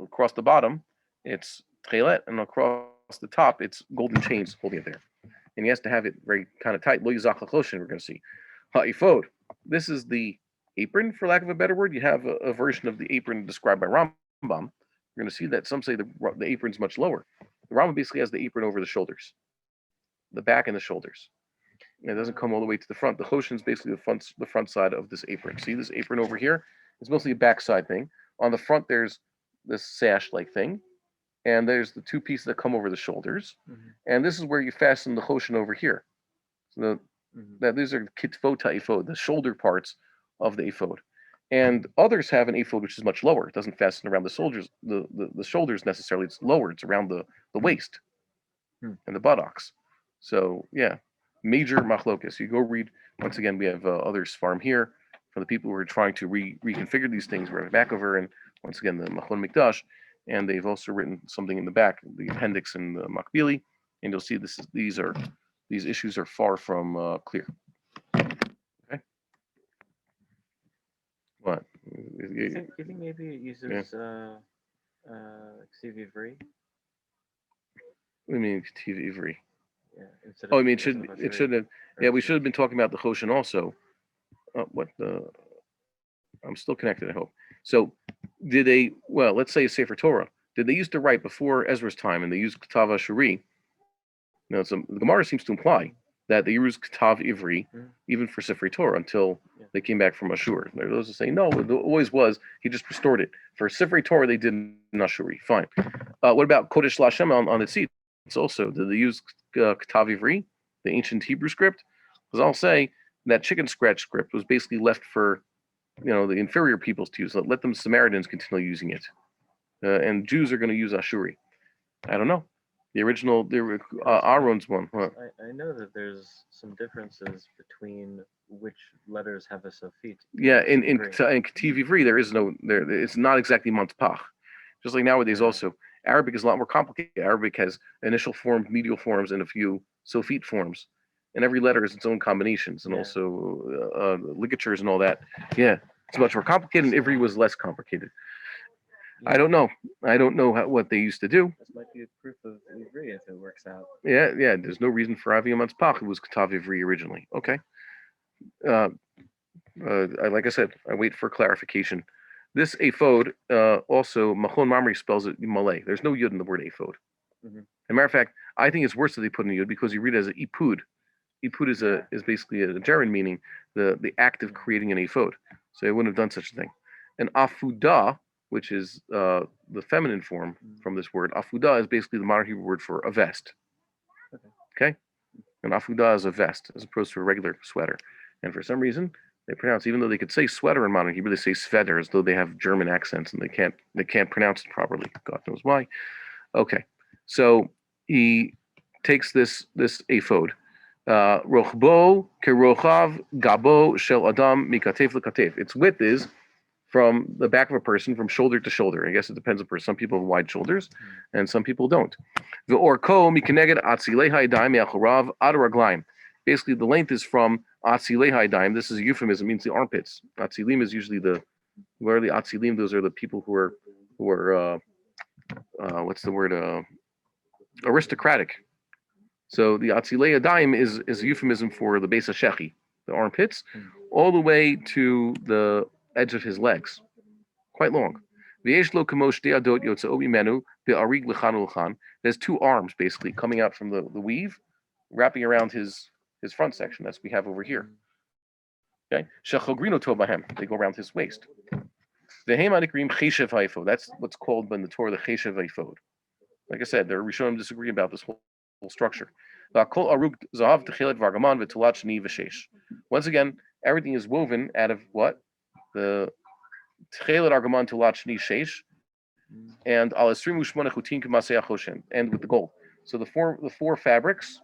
across the bottom, it's tchelet, and across the top, it's golden chains holding it there. And he has to have it very kind of tight. Lo yizach choshen, we're going to see. Ha'ifod. This is the apron, for lack of a better word. You have a version of the apron described by Rambam. You're going to see that some say the apron's much lower. The Rambam basically has the apron over the shoulders, the back and the shoulders. And it doesn't come all the way to the front. The choshen is basically the front side of this apron. See this apron over here? It's mostly a backside thing. On the front, there's this sash-like thing, and there's the two pieces that come over the shoulders. And this is where you fasten the choshen over here. So these are kitvot ha'ifod, the shoulder parts of the ephod. And others have an ephod which is much lower. It doesn't fasten around the shoulders necessarily. It's lower. It's around the waist and the buttocks. So yeah, major machlokas. You go read once again. We have others farm here for the people who are trying to reconfigure these things. We're back over, and once again the Machon HaMikdash, and they've also written something in the back, the appendix in the Makbili, and you'll see these issues are far from clear. Okay. What? You think maybe it uses Ksiv Ivri? What do you mean Ketiv Ivri? Yeah. Oh, I mean it should have. Yeah, we should have been talking about the choshen also. I'm still connected, I hope. So let's say Sefer Torah. Did they used to write before Ezra's time and they used Ketav Ashuri? Now, the Gemara seems to imply that they used Ketav Ivri even for Sefer Torah until they came back from Ashur. There are those who say, no, it always was. He just restored it. For Sefer Torah, they did Ashuri. Fine. What about Kodesh Lashem on the seat? It's also, did they use Ketav Ivri, the ancient Hebrew script? Because I'll say that chicken scratch script was basically left for the inferior peoples to use. Let them Samaritans continue using it. And Jews are going to use Ashuri. I don't know. The original, Aaron's one. What? I know that there's some differences between which letters have a sofit. Yeah, in Ktiv Ivri, there is no there. It's not exactly Montpach. Just like nowadays, also Arabic is a lot more complicated. Arabic has initial forms, medial forms, and a few sofit forms, and every letter has its own combinations, and also ligatures and all that. Yeah, it's much more complicated. And Ivri was less complicated. I don't know. What they used to do. This might be a proof of Ivri if it works out. Yeah. There's no reason for Avi Montpach. It was Ketav Ivri originally. Okay. Like I said, I wait for clarification. This aphod, also, Machon Mamri spells it Malay. There's no yud in the word aphod. As a matter of fact, I think it's worse that they put in yud because you read it as an ipud. Ipud is basically a gerund meaning the act of creating an aphod. So they wouldn't have done such a thing. And afuda, which is the feminine form from this word, afuda is basically the modern Hebrew word for a vest. Okay? And afuda is a vest as opposed to a regular sweater. And for some reason, they pronounce, even though they could say sweater in modern Hebrew, they say sweater as though they have German accents and they can't pronounce it properly. God knows why. Okay, so he takes this aphod. Rochbo kerochav gabo shel adam mikatef lekatef. Its width is from the back of a person from shoulder to shoulder. I guess it depends on person. Some people have wide shoulders, and some people don't. The orko mikeneged atzilei ha'yadayim me'achorav ad raglaim. Basically, the length is from atzilei ha'yadayim. This is a euphemism, means the armpits. Atzilim is usually where are the atzilim? Those are the people who are what's the word? Aristocratic. So the atzilei ha'yadayim is a euphemism for the beis hashechi, the armpits, all the way to the edge of his legs, quite long. There's two arms basically coming out from the weave, wrapping around his front section, as we have over here. Okay, they go around his waist. That's what's called in the Torah the cheshev ephod. Like I said, the Rishonim disagree about this whole structure. Once again, everything is woven out of what? The Tchelet Argaman to Lachni Sheish and Al Esrim Ushmona Chutin Kamasei Achoshen, and with the gold. So the four fabrics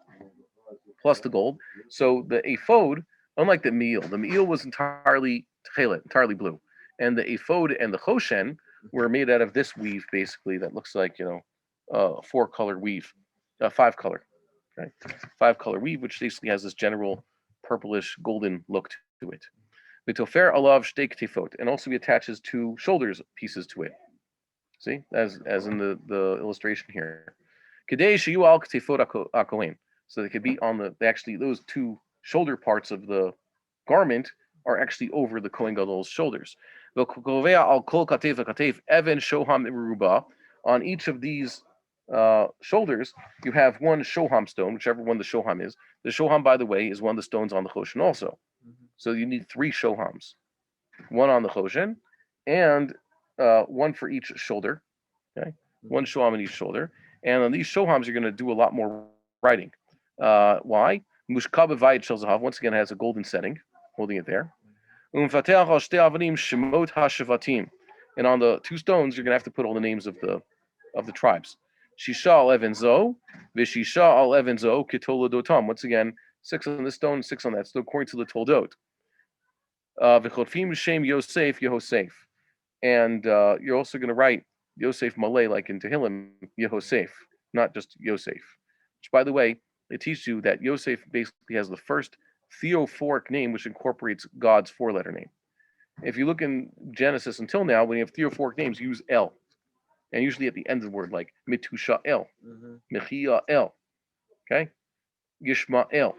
plus the gold. So the ephod, unlike the meal was entirely Tchelet, entirely blue, and the ephod and the Choshen were made out of this weave, basically that looks like 4-color weave, 5-color, right? 5-color weave, which basically has this general purplish golden look to it. V'tofer alav shtei ktifot, and also he attaches 2 shoulders pieces to it. See, as in the illustration here. Kedei sheyu al ktifot akohen, so they could be on those 2 shoulder parts of the garment are actually over the Kohen Gadol's shoulders. V'kovea al kol katef katef even shoham iruba. On each of these shoulders, you have one shoham stone, whichever one the shoham is. The shoham, by the way, is one of the stones on the choshen also. So you need 3 shohams, one on the choshen, and one for each shoulder. Okay, 1 shoham on each shoulder. And on these shohams, you're going to do a lot more writing. Why? Mushka b'vayit shel zahav, once again, has a golden setting, holding it there. Umfateach al shtei avanim shemot hashavatim. And on the 2 stones, you're going to have to put all the names of the tribes. Shisha al even zo, v'shisha al even zo kitoladotam. Once again, 6 on this stone, 6 on that stone, according to the Toldot. V'chodfim shem Yosef Yehosef. And you're also going to write Yosef Malay, like in Tehillim, Yehosef, not just Yosef. Which, by the way, they teach you that Yosef basically has the first theophoric name, which incorporates God's 4-letter name. If you look in Genesis until now, when you have theophoric names, use El. And usually at the end of the word, like Mitusha El, Mechia El, okay? Yishmael,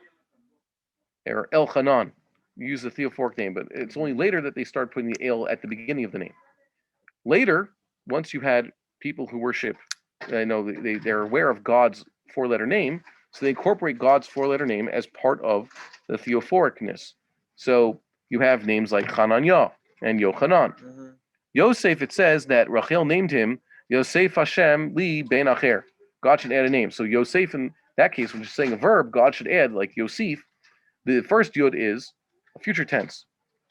or El Hanan. You use the theophoric name, but it's only later that they start putting the El at the beginning of the name. Later, once you had people who worship, they're aware of God's four-letter name, so they incorporate God's four-letter name as part of the theophoricness. So you have names like Hananya and Yochanan. Mm-hmm. Yosef, it says that Rachel named him Yosef Hashem Li Ben Acher. God should add a name. So Yosef, in that case, when you're saying a verb, God should add, like Yosef. The first yod is a future tense,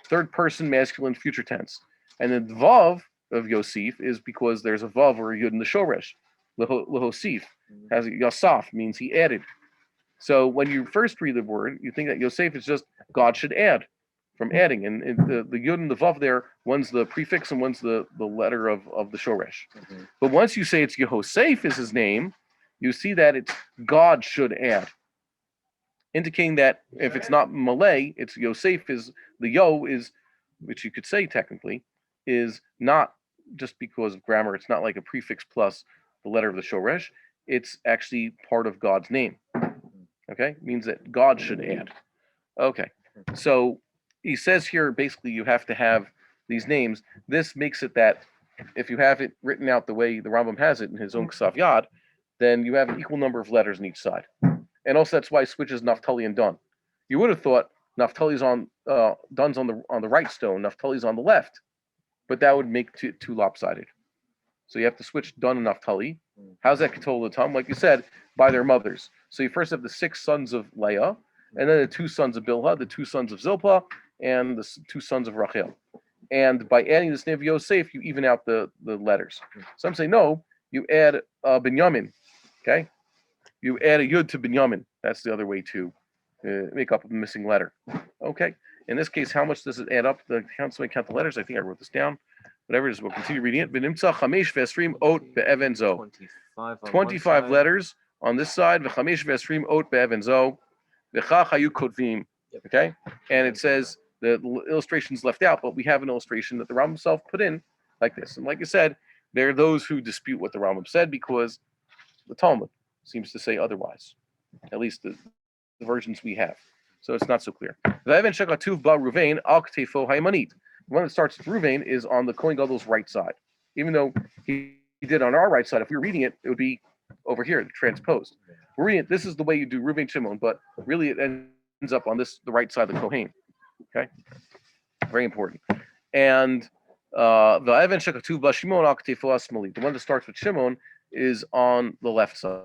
third person masculine future tense. And then the vav of Yosef is because there's a vav or a yod in the shoresh. Lehosif has Yosaf, means he added. So when you first read the word, you think that Yosef is just God should add, from adding. And the yod and the vav there, one's the prefix and one's the letter of the shoresh. Mm-hmm. But once you say it's Yehosef is his name, you see that it's God should add, indicating that if it's not Malay, it's Yosef is the yo is, which you could say technically, is not just because of grammar. It's not like a prefix plus the letter of the shoresh. It's actually part of God's name. Okay, it means that God should add. Okay, so he says here basically you have to have these names. This makes it that if you have it written out the way the Rambam has it in his own Ksav Yad, then you have an equal number of letters on each side. And also that's why he switches Naphtali and Dun. You would have thought Naphtali's on Dun's on the right stone, Naphtali's on the left, but that would make too lopsided. So you have to switch Dun and Naphtali. How's that Ketol Latam? Like you said, by their mothers. So you first have the 6 sons of Leah, and then the 2 sons of Bilhah, the 2 sons of Zilpah, and the 2 sons of Rachel. And by adding this name of Yosef, you even out the letters. Some say no, you add Binyamin. Okay, you add a yud to Binyamin. That's the other way to make up a missing letter. Okay. In this case, how much does it add up? Count the letters. I think I wrote this down. Whatever it is, we'll continue reading it. 25 letters on this side. Okay. And it says the illustration's left out, but we have an illustration that the Rambam himself put in like this. And like I said, there are those who dispute what the Rambam said because the Talmud seems to say otherwise, at least the versions we have. So it's not so clear. The one that starts with Ruvain is on the Kohen Gadol's right side. Even though he did on our right side, if we were reading it, it would be over here, transposed. We're reading it, this is the way you do Ruvain Shimon, but really it ends up on the right side of the Kohen. Okay? Very important. And the one that starts with Shimon is on the left side.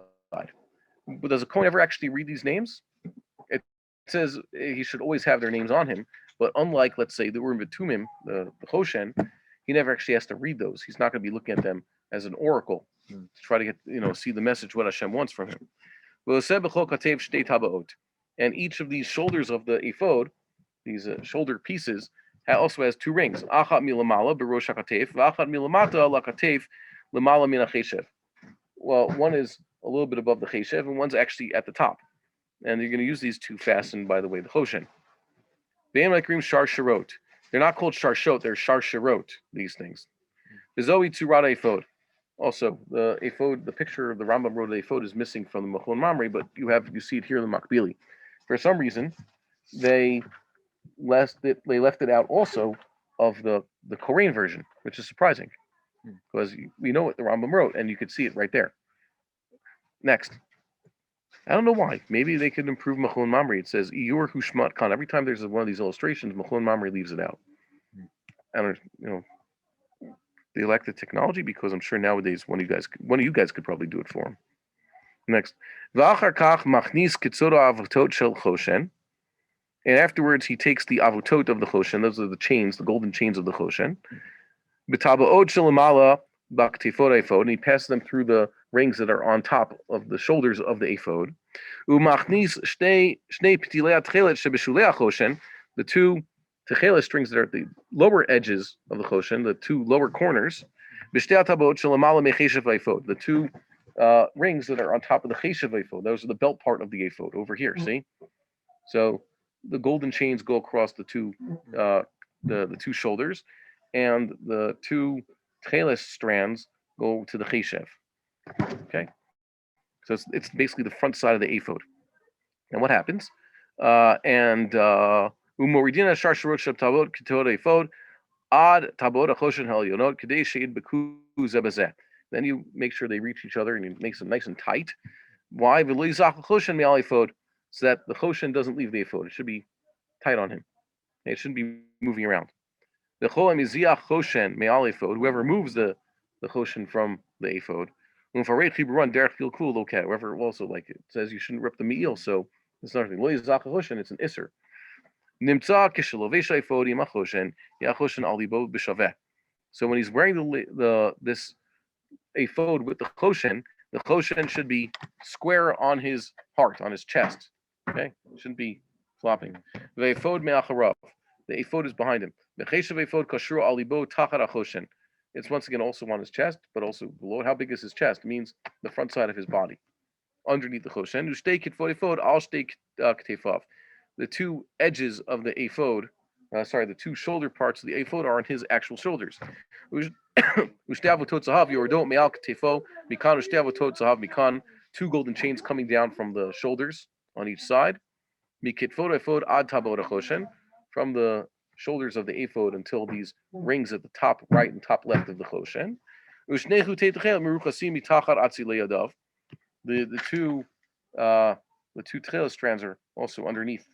But does a Kohen ever actually read these names? It says he should always have their names on him, but unlike, let's say, the Urim V'Tumim, the Choshen, he never actually has to read those. He's not going to be looking at them as an oracle to try to get, see the message what Hashem wants from him. And each of these shoulders of the ephod, these shoulder pieces, also has 2 rings. Achat milamala berosh hakatef, v'achat milamata lakatef lemala min hacheshev. Well, one is a little bit above the cheshev, and one's actually at the top. And you're going to use these to fasten, by the way, the choshen. Shar Sharot. They're not called Sharshot, they're Shar Sharot, these things. Bizoe Tzurata Ephod. Also, the ephod, the picture of the Rambam wrote the ephod is missing from the Machon Mamre, but you see it here in the Makbili. For some reason, they left it out also of the Korean version, which is surprising, because we know what the Rambam wrote, and you could see it right there. Next. I don't know why. Maybe they could improve Machon Mamre. It says Iyur Hushmat Khan. Every time there's one of these illustrations, Machon Mamre leaves it out. I don't, they lack the technology, because I'm sure nowadays one of you guys could probably do it for them. Next, V'achar kach machnis kitzoro avotot shel choshen, and afterwards he takes the avotot of the choshen. Those are the chains, the golden chains of the choshen. B'tabaot shel amala b'ktifot ephod, and he passes them through the rings that are on top of the shoulders of the ephod. Umachnis shnei ptilei atchelet shebeshulei choshen, the 2 techelet strings that are at the lower edges of the choshen, the 2 lower corners. B'shtei atabot shel amala mecheshev ephod, the 2 rings that are on top of the cheshev ephod. Those are the belt part of the ephod over here. See, so the golden chains go across the 2 the 2 shoulders, and the 2 techelet strands go to the cheshev. Okay, so it's basically the front side of the ephod. And what happens? Umoridina shar sharot shel tavot kitot ephod Ad tabot achoshen halyonot kadei sheid beku zebazeh. Then you make sure they reach each other and you make them nice and tight. Why? V'lo yizach choshen me'al ephod, so that the choshen doesn't leave the ephod. It should be tight on him. It shouldn't be moving around. The chol miziach choshen me'al ephod. Whoever moves the choshen from the ephod. Whoever also like it says you shouldn't rip the me'il, so it's nothing. Lo yizach choshen. It's an isser. Nimtza kishelovesha ephod imachoshen yachoshen alibo b'shaveh. So when he's wearing the this ephod with the choshen should be square on his heart, on his chest. Okay, it shouldn't be flopping. The ephod me'acharav. The ephod is behind him. The cheshav ephod kashru alibo tachar achoshen. It's once again also on his chest, but also below. How big is his chest? It means the front side of his body, underneath the choshen. Ushtei kitfod ephod al shtei ktefav. The two edges of the ephod, the two shoulder parts of the ephod are on his actual shoulders. Two golden chains coming down from the shoulders on each side. From the shoulders of the ephod until these rings at the top right and top left of the choshen. The two tchela strands are also underneath,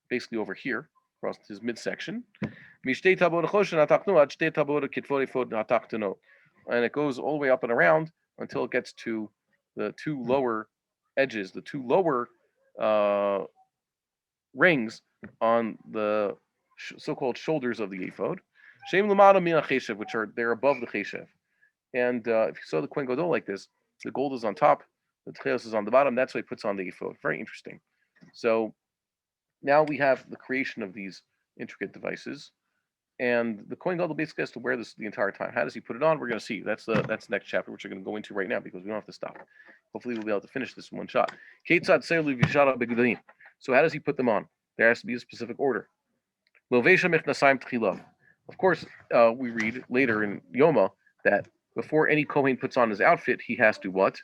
basically over here, across his midsection. And it goes all the way up and around until it gets to the two lower edges, the two lower rings on the so-called shoulders of the ephod, which are they're above the cheshev. And if you saw the Kohen Gadol like this, the gold is on top, the tchelos is on the bottom. That's what he puts on the ephod. Very interesting. So now we have the creation of these intricate devices, and the Kohen Gadol basically has to wear this the entire time. How does he put it on? We're going to see. That's the next chapter, which we're going to go into right now because we don't have to stop. Hopefully, we'll be able to finish this in one shot. So how does he put them on? There has to be a specific order. Of course, we read later in Yoma that before any Kohen puts on his outfit, he has to what?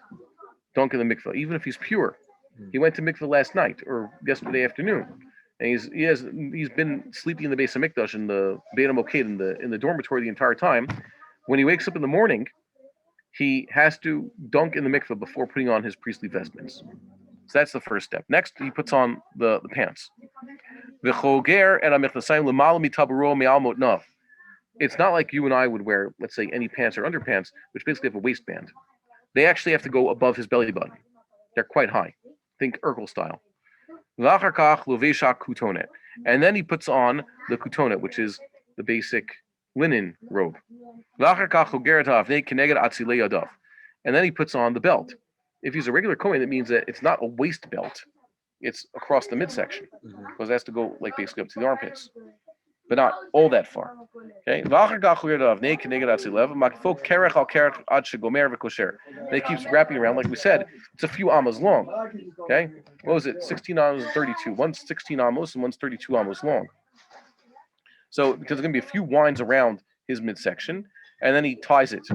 Dunk in the mikveh, even if he's pure. He went to mikveh last night or yesterday afternoon, and he's been sleeping in the Beis HaMikdash in the Beit HaMoked in the dormitory the entire time. When he wakes up in the morning, he has to dunk in the mikveh before putting on his priestly vestments. So that's the first step. Next, he puts on the pants. It's not like you and I would wear, let's say, any pants or underpants, which basically have a waistband. They actually have to go above his belly button. They're quite high. Think Urkel style. And then he puts on the kutonet, which is the basic linen robe. And then he puts on the belt. If he's a regular Kohen, it means that it's not a waist belt. It's across the midsection. Because it has to go like basically up to the armpits. But not all that far. Okay. Then it keeps wrapping around, like we said, it's a few amos long. Okay. What was it? 16 amos and 32. One's 16 amos and one's 32 amos long. So because there's gonna be a few winds around his midsection, and then he ties it.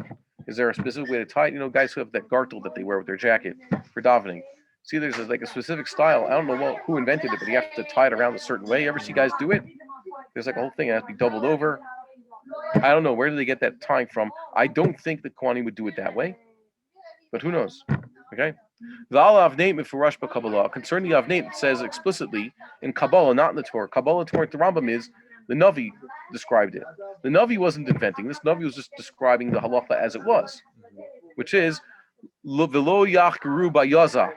Is there a specific way to tie it? You know, guys who have that gartel that they wear with their jacket for davening. See, there's like a specific style. I don't know who invented it, but you have to tie it around a certain way. You ever see guys do it? There's like a whole thing that has to be doubled over. I don't know. Where do they get that tying from? I don't think the Kohanim would do it that way. But who knows? Okay? Concerning the Avnei, it says explicitly in Kabbalah, not in the Torah. Kabbalah, Torah, the Rambam is, the Navi described it. The Navi wasn't inventing this. Navi was just describing the halacha as it was, which is, V'lo yachgeru ba'yaza.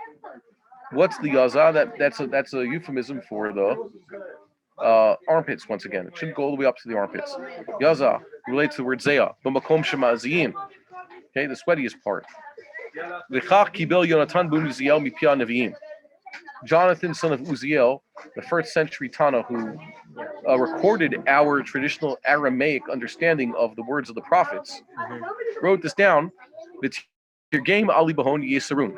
What's the yaza? That's a euphemism for the armpits once again. It shouldn't go all the way up to the armpits. Yaza relates to the word zeya. B'makom shema'aziyim. Okay, the sweatiest part. V'chach kibel Yonatan ben Uziel mipia neviim. Jonathan, son of Uziel, the first century Tana, who recorded our traditional Aramaic understanding of the words of the prophets, wrote this down. Your game Ali Bahon Yesarun.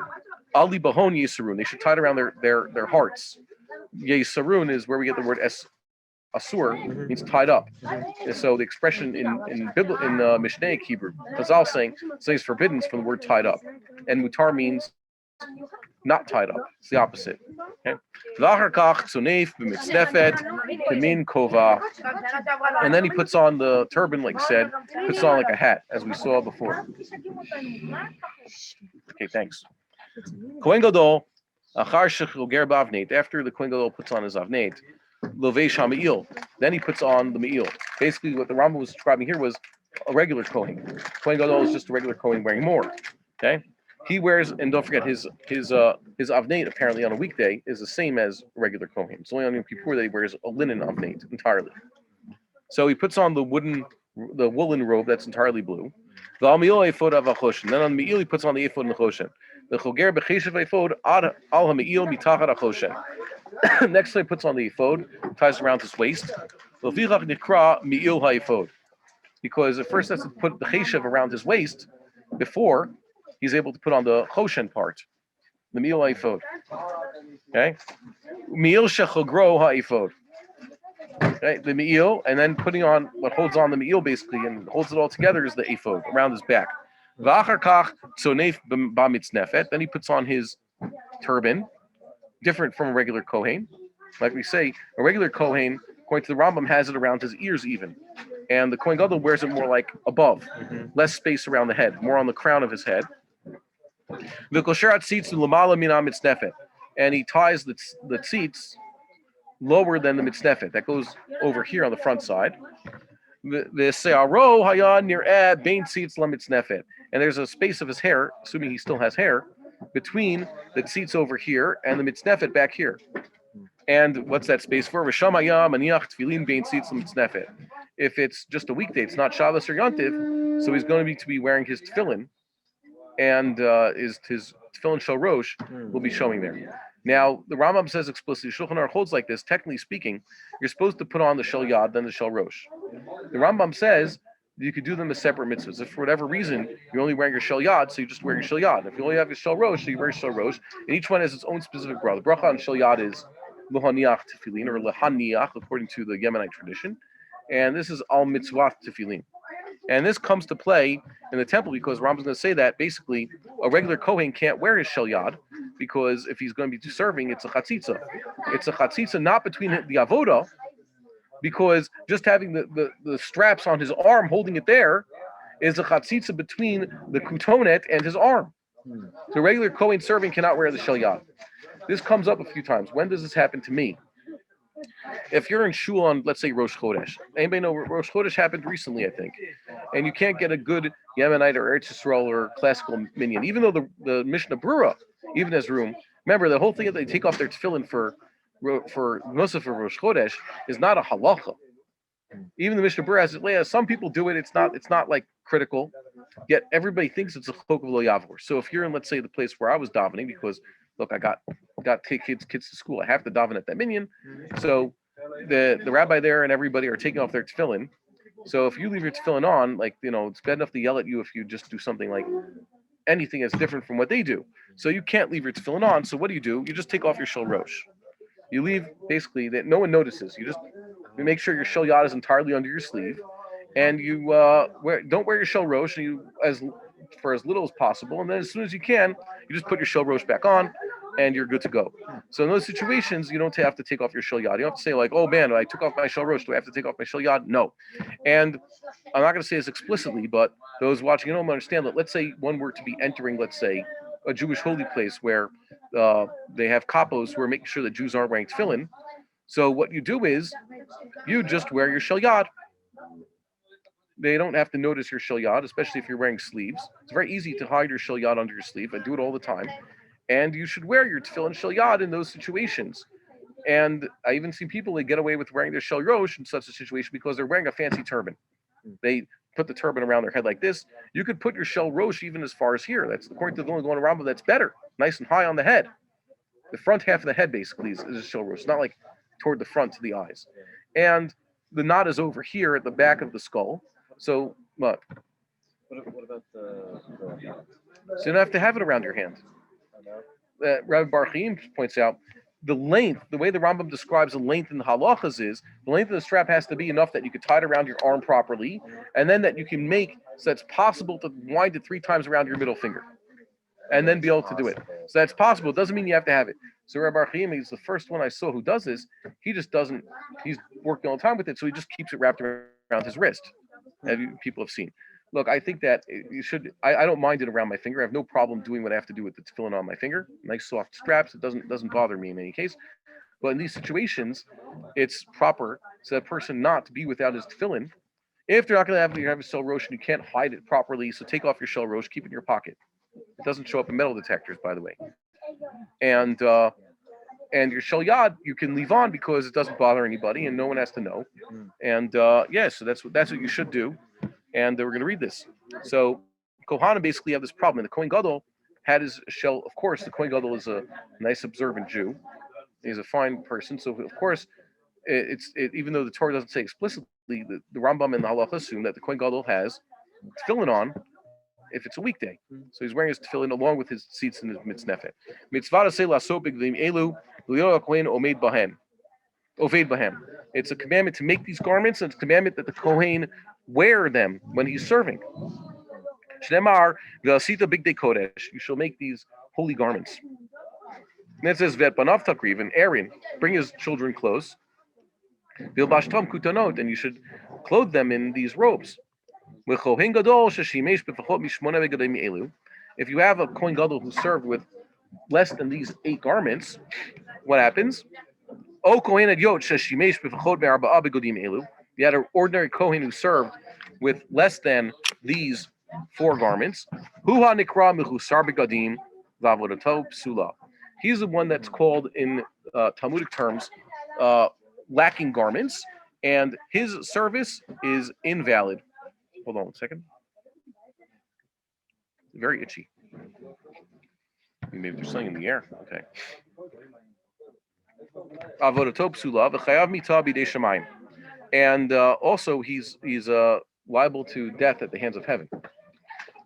Ali Bahon Yesarun. They should tie it around their hearts. Yesarun is where we get the word asur, means tied up. And so the expression in Mishneh Hebrew, Chazal saying forbidden is from the word tied up. And mutar means not tied up. It's the opposite. Okay. V'achar kach tzonef b'mitznefet b'min kova. And then he puts on the turban, like I said, puts on like a hat, as we saw before. Okay, thanks. Kohen Gadol, achar shechoger b'avneit. After the Kohen Gadol puts on his avneit, lovesh ha'me'il. Then he puts on the me'il. Basically, what the Rambam was describing here was a regular Kohen. Kohen Gadol is just a regular Kohen wearing more. Okay. He wears, and don't forget, his avneit apparently on a weekday is the same as regular Kohen. It's only on Yom Kippur that he wears a linen avneit entirely. So he puts on the woolen robe that's entirely blue. Then on the me'il he puts on the ephod and the choshen. The choger b'cheshev ephod al ha'me'il mitachat ha'choshen. Next he puts on the ephod, ties it around his waist. L'fichach nikra me'il ha'ephod. Because at first he has to put the cheshev around his waist before he's able to put on the choshen part, the me'il ha'ephod. Okay? Me'il shechogro ha'ephod. Okay, the me'il, and then putting on what holds on the me'il basically and holds it all together is the ephod around his back. V'achar kach tzonef b'mitznefet. Then he puts on his turban, different from a regular kohen. Like we say, a regular kohen, according to the Rambam, has it around his ears even, and the Kohen Gadol wears it more like above, less space around the head, more on the crown of his head. V'kosherat tzitz l'mala mina mitznefet, and he ties the tzitz lower than the mitznefet. That goes over here on the front side. The se'aro hayan nir'eh bein tzitz lamitznefet, and there's a space of his hair, assuming he still has hair, between the tzitz over here and the mitznefet back here. And what's that space for? If it's just a weekday, it's not Shabbos or Yontif, so he's going to be wearing his tefillin, and his tefillin shel rosh will be showing there. Now, the Rambam says explicitly, Shulchan Aruch holds like this, technically speaking, you're supposed to put on the shel yad, then the shel rosh. The Rambam says you could do them as separate mitzvahs. If for whatever reason you're only wearing your shel yad, so you just wear your shel yad. If you only have your shel rosh, so you wear your shel rosh. And each one has its own specific bracha. The bracha on shel yad is lohaniach tefillin, or lehaniach, according to the Yemenite tradition. And this is al mitzvah tefillin. And this comes to play in the temple because Rambam's going to say that basically a regular Kohen can't wear his shel yad because if he's going to be serving, it's a chatzitza. It's a chatzitza not between the avoda, because just having the straps on his arm holding it there is a chatzitza between the kutonet and his arm. The regular Kohen serving cannot wear the shel yad. This comes up a few times. When does this happen to me? If you're in shul on, let's say, Rosh Chodesh. Anybody know Rosh Chodesh happened recently, I think. And you can't get a good Yemenite or Eretz Yisrael or classical minyan. Even though the Mishneh Berurah even has room. Remember, the whole thing that they take off their tefillin for Musaf for Rosh Chodesh is not a halacha. Even the Mishneh Berurah has it. Some people do it. It's not like critical. Yet everybody thinks it's a chok of lo yavor. So if you're in, let's say, the place where I was davening, because look, I got take kids to school. I have to daven at that minyan. So the rabbi there and everybody are taking off their tefillin. So if you leave your tefillin on, like, it's bad enough to yell at you if you just do something like anything that's different from what they do. So you can't leave your tefillin on. So what do? You just take off your shel rosh. You leave basically that no one notices. You make sure your shel yad is entirely under your sleeve, and you don't wear your shel rosh for as little as possible. And then as soon as you can, you just put your shel rosh back on, and you're good to go. So in those situations, you don't have to take off your shel yad. You don't have to say like, oh man, I took off my shel rosh. Do I have to take off my shel yad? No. And I'm not going to say this explicitly, but those watching at home understand that. Let's say one were to be entering, let's say, a Jewish holy place where they have kapos who are making sure that Jews aren't wearing tefillin. So what you do is you just wear your shel yad. They don't have to notice your shel yad, especially if you're wearing sleeves. It's very easy to hide your shel yad under your sleeve. I do it all the time. And you should wear your tefillin shel yad in those situations. And I even see people that get away with wearing their shel rosh in such a situation because they're wearing a fancy turban. They put the turban around their head like this. You could put your shel rosh even as far as here. That's according to the only going Rambam. That's better, nice and high on the head. The front half of the head basically is a shel rosh, not like toward the front to the eyes. And the knot is over here at the back of the skull. So what? What about the So you don't have to have it around your hand. Rabbi Bar-Hayim points out the length, the way the Rambam describes the length in the halachas is the length of the strap has to be enough that you could tie it around your arm properly, and then that you can make so it's possible to wind it 3 times around your middle finger. and then be able to do it. So that's possible. It doesn't mean you have to have it. So Rabbi Bar-Hayim is the first one I saw who does this. He just doesn't. He's working all the time with it, so he just keeps it wrapped around his wrist. As people have seen. Look, I think that you should. I don't mind it around my finger. I have no problem doing what I have to do with the tefillin on my finger. Nice soft straps. It doesn't bother me in any case. But in these situations, it's proper so that person not to be without his tefillin. If they're not going to have a shell rosh and you can't hide it properly, so take off your shell rosh, keep it in your pocket. It doesn't show up in metal detectors, by the way. And your shel yad you can leave on because it doesn't bother anybody and no one has to know. And so that's what you should do. And we're going to read this. So Kohanim basically have this problem. And the Kohen Gadol had his shell. Of course, the Kohen Gadol is a nice, observant Jew. He's a fine person. So of course, even though the Torah doesn't say explicitly, the Rambam and the Halacha assume that the Kohen Gadol has tefillin on if it's a weekday. So he's wearing his tefillin along with his seats in his mitznefet. Mitzvah say laso b'gdim elu l'yo kohen omed bahem. Oved bahem. It's a commandment to make these garments, and it's a commandment that the Kohen wear them when he's serving. Shnemar v'asita bigdei kodesh. You shall make these holy garments. And it says vet banav takriv, and Aaron bring his children close. Vilbashtam kutanot, and you should clothe them in these robes. If you have a Kohen Gadol who served with less than these 8 garments, what happens? You had an ordinary Kohen who served with less than these 4 garments. He's the one that's called in Talmudic terms lacking garments, and his service is invalid. Hold on 1 second. Very itchy. Maybe there's something in the air. Okay. And also he's liable to death at the hands of heaven.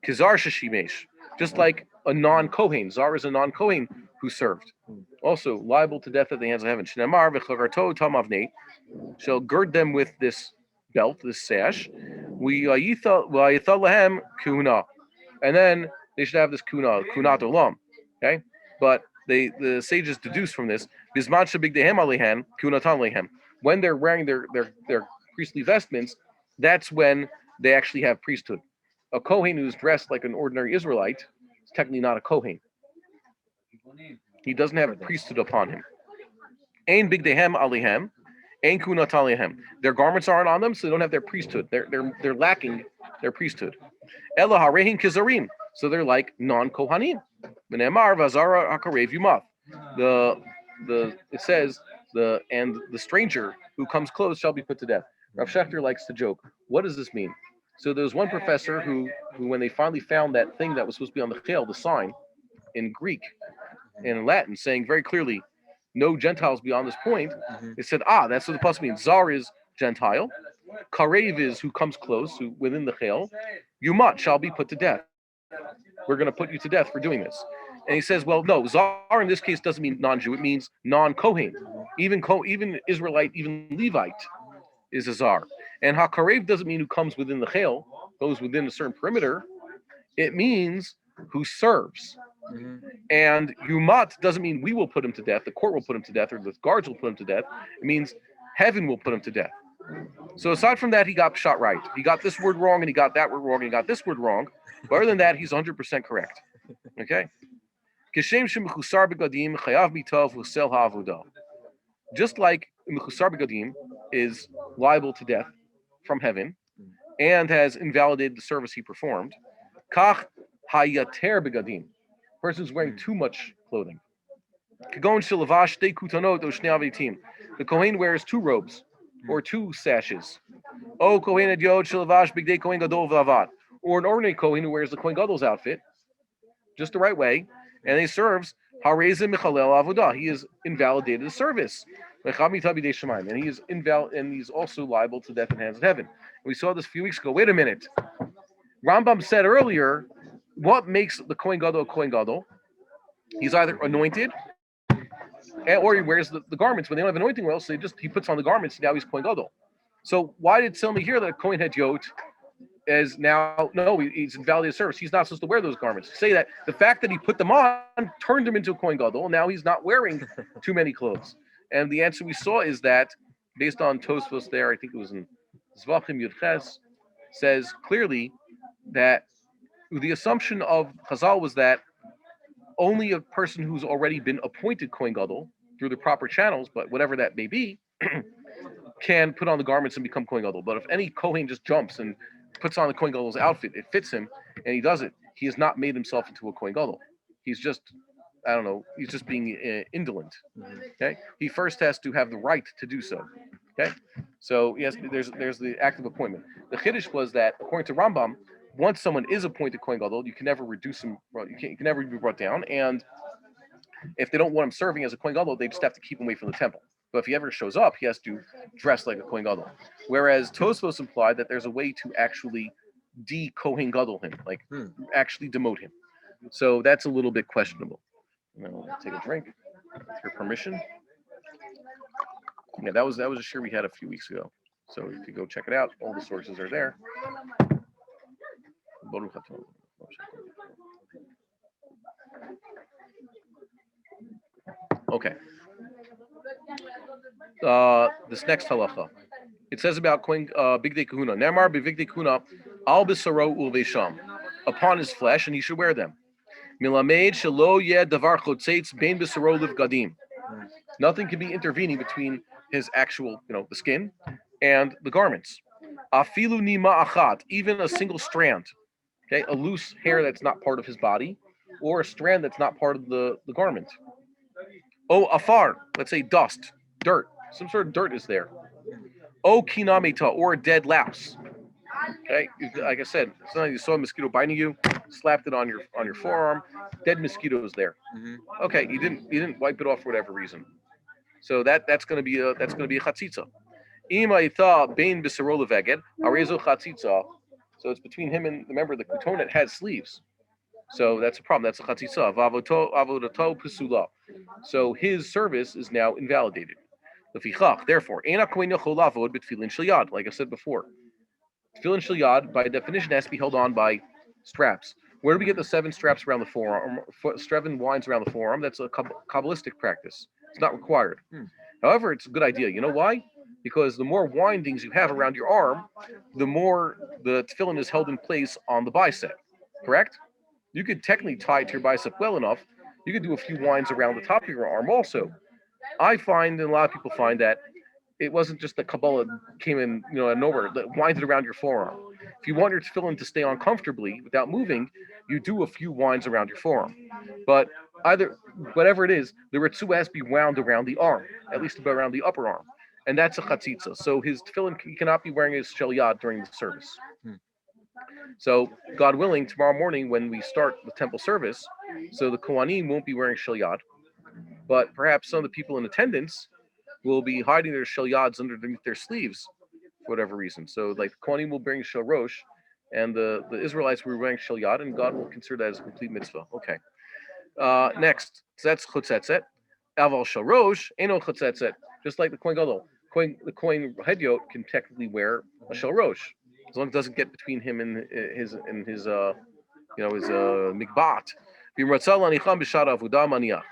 Kizar sheshimesh, just like a non-Kohen. Zar is a non-Kohen who served. Also liable to death at the hands of heaven. Shnemar v'chagarto tamavne, shall gird them with this belt, this sash. Lahem kuna, and then they should have this kunat olam. Okay, but the sages deduce from this bisman shabigdehem alehem kunatan lehem. When they're wearing their priestly vestments, that's when they actually have priesthood. A Kohen who's dressed like an ordinary Israelite is technically not a Kohen. He doesn't have a priesthood upon him. Ein bigdehem alehem. Their garments aren't on them, so they don't have their priesthood. They're lacking their priesthood. Ela harehin kizarim, so they're like non-kohanim. V'ne'emar v'azara hakarev yumav. It says the stranger who comes close shall be put to death. Rav Schechter likes to joke. What does this mean? So there was one professor who when they finally found that thing that was supposed to be on the chel, the sign, in Greek and in Latin, saying very clearly, no Gentiles beyond this point. They said, that's what the pasuk means. Zar is Gentile. Karev is who comes close, who within the chel. Yumat shall be put to death. We're going to put you to death for doing this. And he says, well, no, Zar in this case doesn't mean non-Jew. It means non-Kohen. Even Israelite, even Levite is a Zar. And HaKarev doesn't mean who comes within the chel, goes within a certain perimeter. It means who serves. And Yumat doesn't mean we will put him to death, the court will put him to death, or the guards will put him to death. It means heaven will put him to death. So aside from that, he got shot right. He got this word wrong, and he got that word wrong, and he got this word wrong. But other than that, he's 100% correct. Okay? Just like Mechusar Begadim is liable to death from heaven and has invalidated the service he performed, Kach Hayater Begadim, person who's wearing too much clothing. The Kohen wears 2 robes or 2 sashes. Or an ordinary Kohen who wears the Kohen Gadol's outfit just the right way, and he serves. He is invalidated the service. And he is invalid, and he's also liable to death in the hands of heaven. And we saw this a few weeks ago. Wait a minute. Rambam said earlier, what makes the Kohen Gadol a Kohen Gadol? He's either anointed, or he wears the garments. When they don't have anointing oil, so he puts on the garments, and now he's Kohen Gadol. So why did somebody hear that Kohen had yot is now no, he's invalidated service. He's not supposed to wear those garments. Say that the fact that he put them on turned him into a Kohen Gadol. Now he's not wearing too many clothes. And the answer we saw is that based on Tosfos there, I think it was in Zvachim Yudches, says clearly that the assumption of Chazal was that only a person who's already been appointed Kohen Gadol through the proper channels, but whatever that may be, can put on the garments and become Kohen Gadol. But if any Kohen just jumps and puts on the Kohen Gadol's outfit, it fits him, and he does it, he has not made himself into a Kohen Gadol. He's just, I don't know, he's just being indolent. Okay, he first has to have the right to do so. Okay, so yes, there's the active appointment. The Chiddush was that according to Rambam, once someone is appointed Kohen Gadol, you can never reduce him. You can never be brought down, and if they don't want him serving as a Kohen Gadol, they just have to keep him away from the temple. But if he ever shows up, he has to dress like a Kohen Gadol. Whereas Tosfos implied that there's a way to actually de-Kohen Gadol him, like actually demote him. So that's a little bit questionable. Now, I'll take a drink with your permission. Yeah, that was a shir we had a few weeks ago. So if you go check it out, all the sources are there. Okay. This next halacha, it says about bigdei kahuna. Nemar b'bigdei kahuna al b'saro ulveisham, upon his flesh, and he should wear them. Milamed shelo yeh davar chotzeitz bein b'saro livgadim. Nothing can be intervening between his actual, the skin, and the garments. Afilu nima achat, even a single strand, okay, a loose hair that's not part of his body, or a strand that's not part of the garment. Oh, afar, let's say dust, dirt, some sort of dirt is there. Oh, kinamita, or a dead louse. Okay, like I said, sometimes you saw a mosquito biting you, slapped it on your forearm, dead mosquito is there. Okay, you didn't wipe it off for whatever reason. So that's going to be a chatzitza. Imaita bein b'sarola veged arezo chatzitza. So it's between him and, remember, the kutonet has sleeves. So that's a problem. That's a chatzitza. Avodato pusula. So his service is now invalidated. Therefore, like I said before, tefillin shel yad by definition has to be held on by straps. Where do we get the 7 straps around the forearm, 7 winds around the forearm? That's a Kabbalistic practice. It's not required. However, it's a good idea. You know why? Because the more windings you have around your arm, the more the tefillin is held in place on the bicep. Correct? You could technically tie it to your bicep well enough. You could do a few winds around the top of your arm also. I find, and a lot of people find, that it wasn't just that Kabbalah came in, out of nowhere, that winded around your forearm. If you want your tefillin to stay on comfortably without moving, you do a few winds around your forearm. But whatever it is, the ritzua has to be wound around the arm, at least about around the upper arm. And that's a chatzitza. So his tefillin, he cannot be wearing his shel yad during the service. So, God willing, tomorrow morning when we start the temple service, so the Kohanim won't be wearing shel yad, but perhaps some of the people in attendance will be hiding their shel yads underneath their sleeves for whatever reason. So, like, the Kohanim will bring shel rosh, and the Israelites will be wearing shel yad, and God will consider that as a complete mitzvah. Okay. Next, that's chotzetzet. Aval shel rosh, eno chotzetzet. Just like the Kohen Gadol. The Kohen Hedyot can technically wear a shel rosh, as long as it doesn't get between him and his mikbat.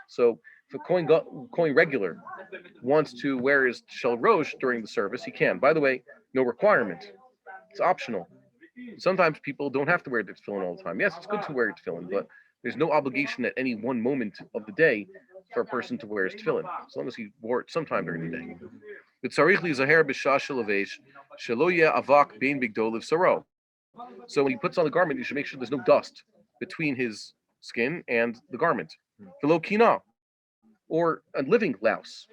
So if a Kohen regular wants to wear his shel rosh during the service, he can. By the way, no requirement. It's optional. Sometimes people don't have to wear their tefillin all the time. Yes, it's good to wear your tefillin, but there's no obligation at any one moment of the day for a person to wear his tefillin, as long as he wore it sometime during the day. So when he puts on the garment, you should make sure there's no dust between his skin and the garment. Or a living louse.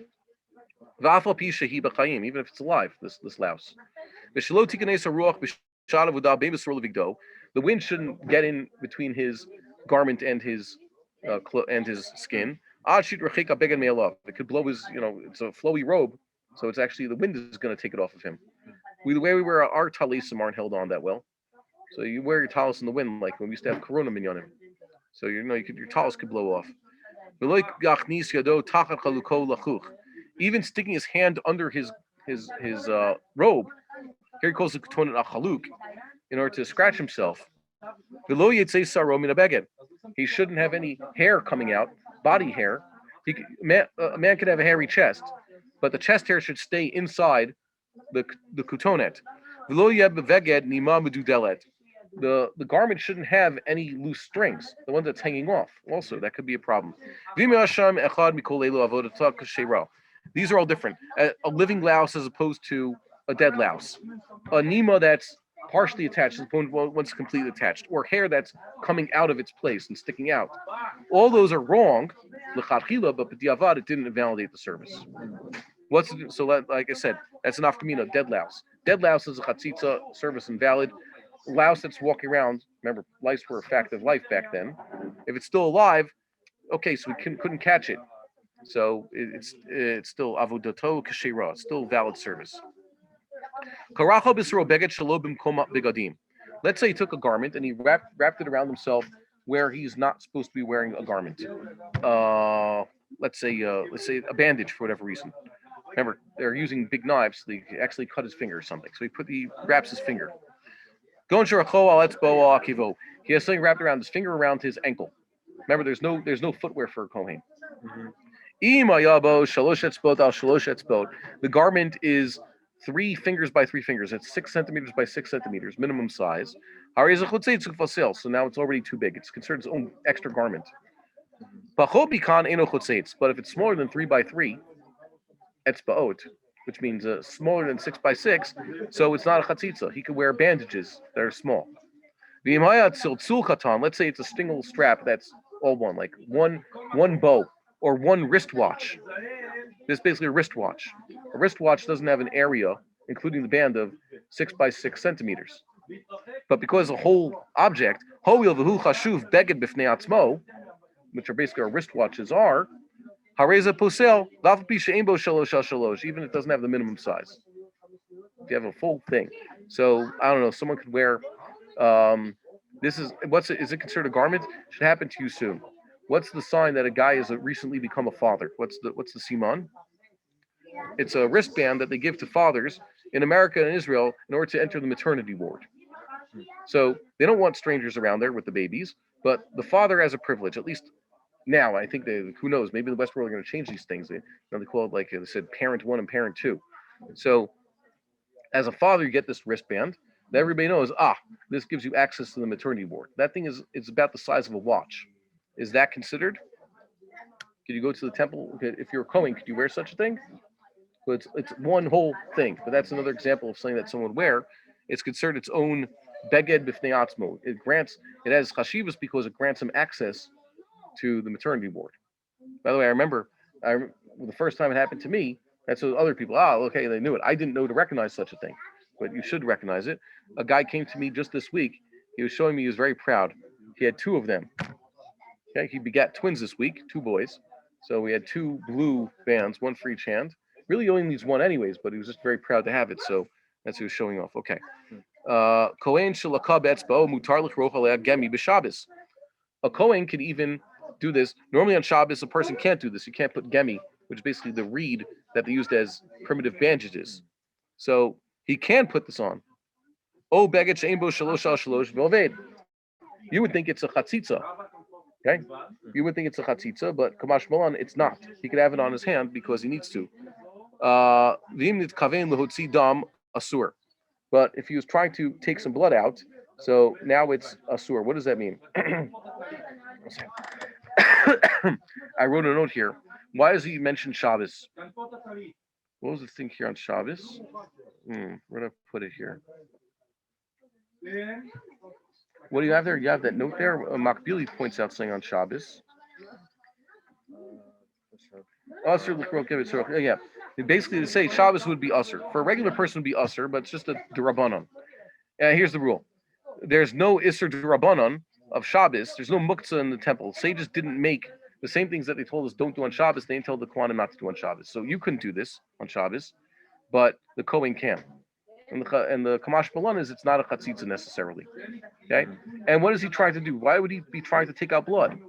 Even if it's alive, this louse. The wind shouldn't get in between his garment and his skin. It could blow his, it's a flowy robe, so it's actually the wind is going to take it off of him. The way we wear our talisim aren't held on that well. So you wear your talis in the wind, like when we used to have corona minyanim. So your talis could blow off. Even sticking his hand under his robe. Here he calls the ketonet achaluk. in order to scratch himself. V'lo yitzei saro min habeged. He shouldn't have any hair coming out, body hair. A man could have a hairy chest, but the chest hair should stay inside the kutonet. V'lo yeh beveged nima medudelet. The garment shouldn't have any loose strings, the one that's hanging off. Also, that could be a problem. These are all different. A living louse as opposed to a dead louse. A nima that's partially attached once completely attached, or hair that's coming out of its place and sticking out. All those are wrong, but b'diavad it didn't invalidate the service. Like I said, that's an afkamina, dead louse. Dead louse is a chatzitza, service invalid. Louse that's walking around, remember, lice were a fact of life back then. If it's still alive, okay, so we couldn't catch it. So it's still avodato kashira, it's still valid service. Karacha b'sro beged shelo b'mkom begadim. Let's say he took a garment and he wrapped it around himself where he's not supposed to be wearing a garment. Let's say a bandage for whatever reason. Remember, they're using big knives, so they actually cut his finger or something. So he wraps his finger. He has something wrapped around his finger around his ankle. Remember, there's no footwear for a kohen. The garment is 3 fingers by 3 fingers. It's 6 centimeters by 6 centimeters, minimum size. So now it's already too big. It's considered its own extra garment. But if it's smaller than 3 by 3, etzbaot, which means smaller than 6 by 6, so it's not a chatzitza. He could wear bandages that are small. Let's say it's a single strap that's all one, like one bow or one wristwatch. This is basically a wristwatch. A wristwatch doesn't have an area, including the band, of 6 by 6 centimeters. But because the whole object, which are basically our wristwatches, are hareza posel, even if it doesn't have the minimum size. If you have a full thing. So I don't know, someone could wear is it considered a garment? Should happen to you soon. What's the sign that a guy has recently become a father? What's the siman? It's a wristband that they give to fathers in America and Israel in order to enter the maternity ward. So they don't want strangers around there with the babies, but the father has a privilege, at least now. I think who knows, maybe the West world are going to change these things. They call it, like they said, parent 1 and parent 2. So as a father, you get this wristband that everybody knows, this gives you access to the maternity ward. That thing is about the size of a watch. Is that considered? Could you go to the temple? If you're a Kohen, could you wear such a thing? But it's one whole thing. But that's another example of something that someone would wear. It's considered its own beged b'fnei atzmo. It has chashivas because it grants him access to the maternity ward. By the way, I remember the first time it happened to me, that's what other people, okay, they knew it. I didn't know to recognize such a thing, but you should recognize it. A guy came to me just this week. He was showing me he was very proud. He had 2 of them. Okay, he begat twins this week, 2 boys. So we had 2 blue bands, 1 for each hand. Really, he only needs 1 anyways, but he was just very proud to have it. So that's what he was showing off. Okay. Kohen shalakab etzbo mutar l'chroch aleh gemi b'Shabbos. A Kohen could even do this. Normally on Shabbos, a person can't do this. You can't put gemi, which is basically the reed that they used as primitive bandages. So he can put this on. Oh, beged she'ein bo shalosh al shalosh v'oved. You would think it's a chatzitza. Okay? You would think it's a chatzitza, but kamash malan, it's not. He could have it on his hand because he needs to. V'im nitkaven lehotzi dam asur. But if he was trying to take some blood out, so now it's asur. What does that mean? I wrote a note here. Why does he mention Shabbos? What was the thing here on Shabbos? Where did I put it here? What do you have there? You have that note there. Makbili points out something on Shabbos. Yeah. Basically, to say Shabbos would be usher. For a regular person, would be usher, but it's just a derabanan. Here's the rule: there's no isser derabanan of Shabbos. There's no muktzah in the temple. Sages didn't make the same things that they told us don't do on Shabbos. They didn't tell the Kohanim not to do on Shabbos. So you couldn't do this on Shabbos, but the Kohen can. And the Kamash Balan is it's not a chatzitza necessarily. Okay? And what is he trying to do? Why would he be trying to take out blood?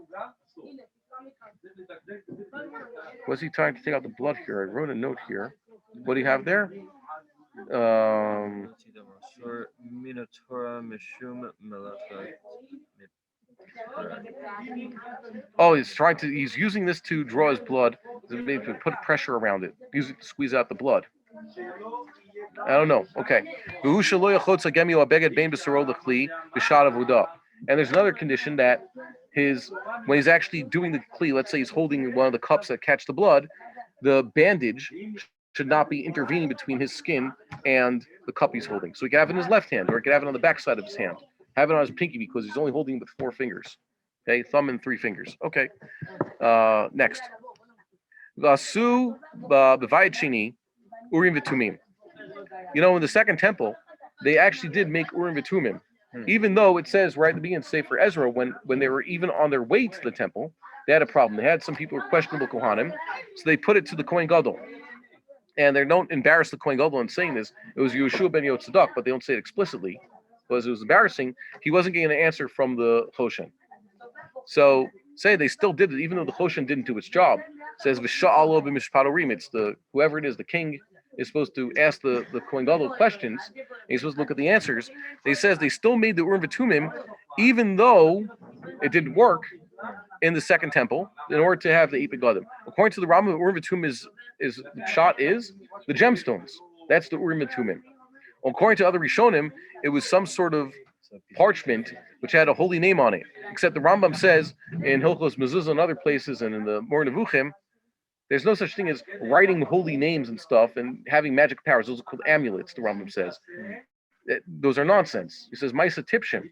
Was he trying to take out the blood here? I wrote a note here. What do you have there? Torah Mishum Melachat. Oh, he's using this to draw his blood, to put pressure around it, use it to squeeze out the blood. I don't know. Okay. And there's another condition that when he's actually doing the Klei, let's say he's holding one of the cups that catch the blood, the bandage should not be intervening between his skin and the cup he's holding. So he can have it in his left hand, or he can have it on the back side of his hand. Have it on his pinky because he's only holding it with 4 fingers. Okay, thumb and 3 fingers. Okay. Next. Vasu b'vayachini urim v'tumim. In the Second Temple, they actually did make urim v'tumim, even though it says right at the beginning, say for Ezra, when they were even on their way to the temple, they had a problem. They had some people who were questionable kohanim, so they put it to the Kohen Gadol. And they don't embarrass the Kohen Gadol in saying this. It was Yeshua ben Yotzedek, but they don't say it explicitly because it was embarrassing. He wasn't getting an answer from the Choshen. So say they still did it, even though the Choshen didn't do its job. It says V'sha'alo b'mishpat. It's whoever it is, the king is supposed to ask the Kohen Gadol questions. And he's supposed to look at the answers. They says they still made the Urim V'tumim, even though it didn't work in the Second Temple, in order to have the 8 begadim. According to the Rambam, the Urim V'tumim is the gemstones. That's the Urim V'tumim. According to other Rishonim, it was some sort of parchment which had a holy name on it. Except the Rambam says in Hilchot Mezuzah and other places, and in the Mor Nevuchim, there's no such thing as writing holy names and stuff and having magic powers. Those are called amulets, the Rambam says. Those are nonsense. He says, Maisa Tipshim.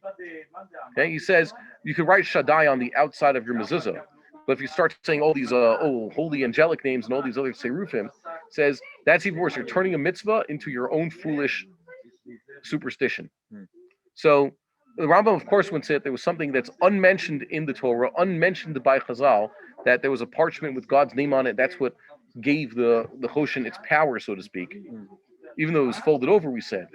Okay? He says, you could write Shaddai on the outside of your mezuzah. But if you start saying all these holy angelic names and all these other serufim, says, that's even worse. You're turning a mitzvah into your own foolish superstition. So the Rambam, of course, would say that there was something that's unmentioned in the Torah, unmentioned by Chazal, that there was a parchment with God's name on it. That's what gave the Choshen its power, so to speak. Even though it was folded over, we said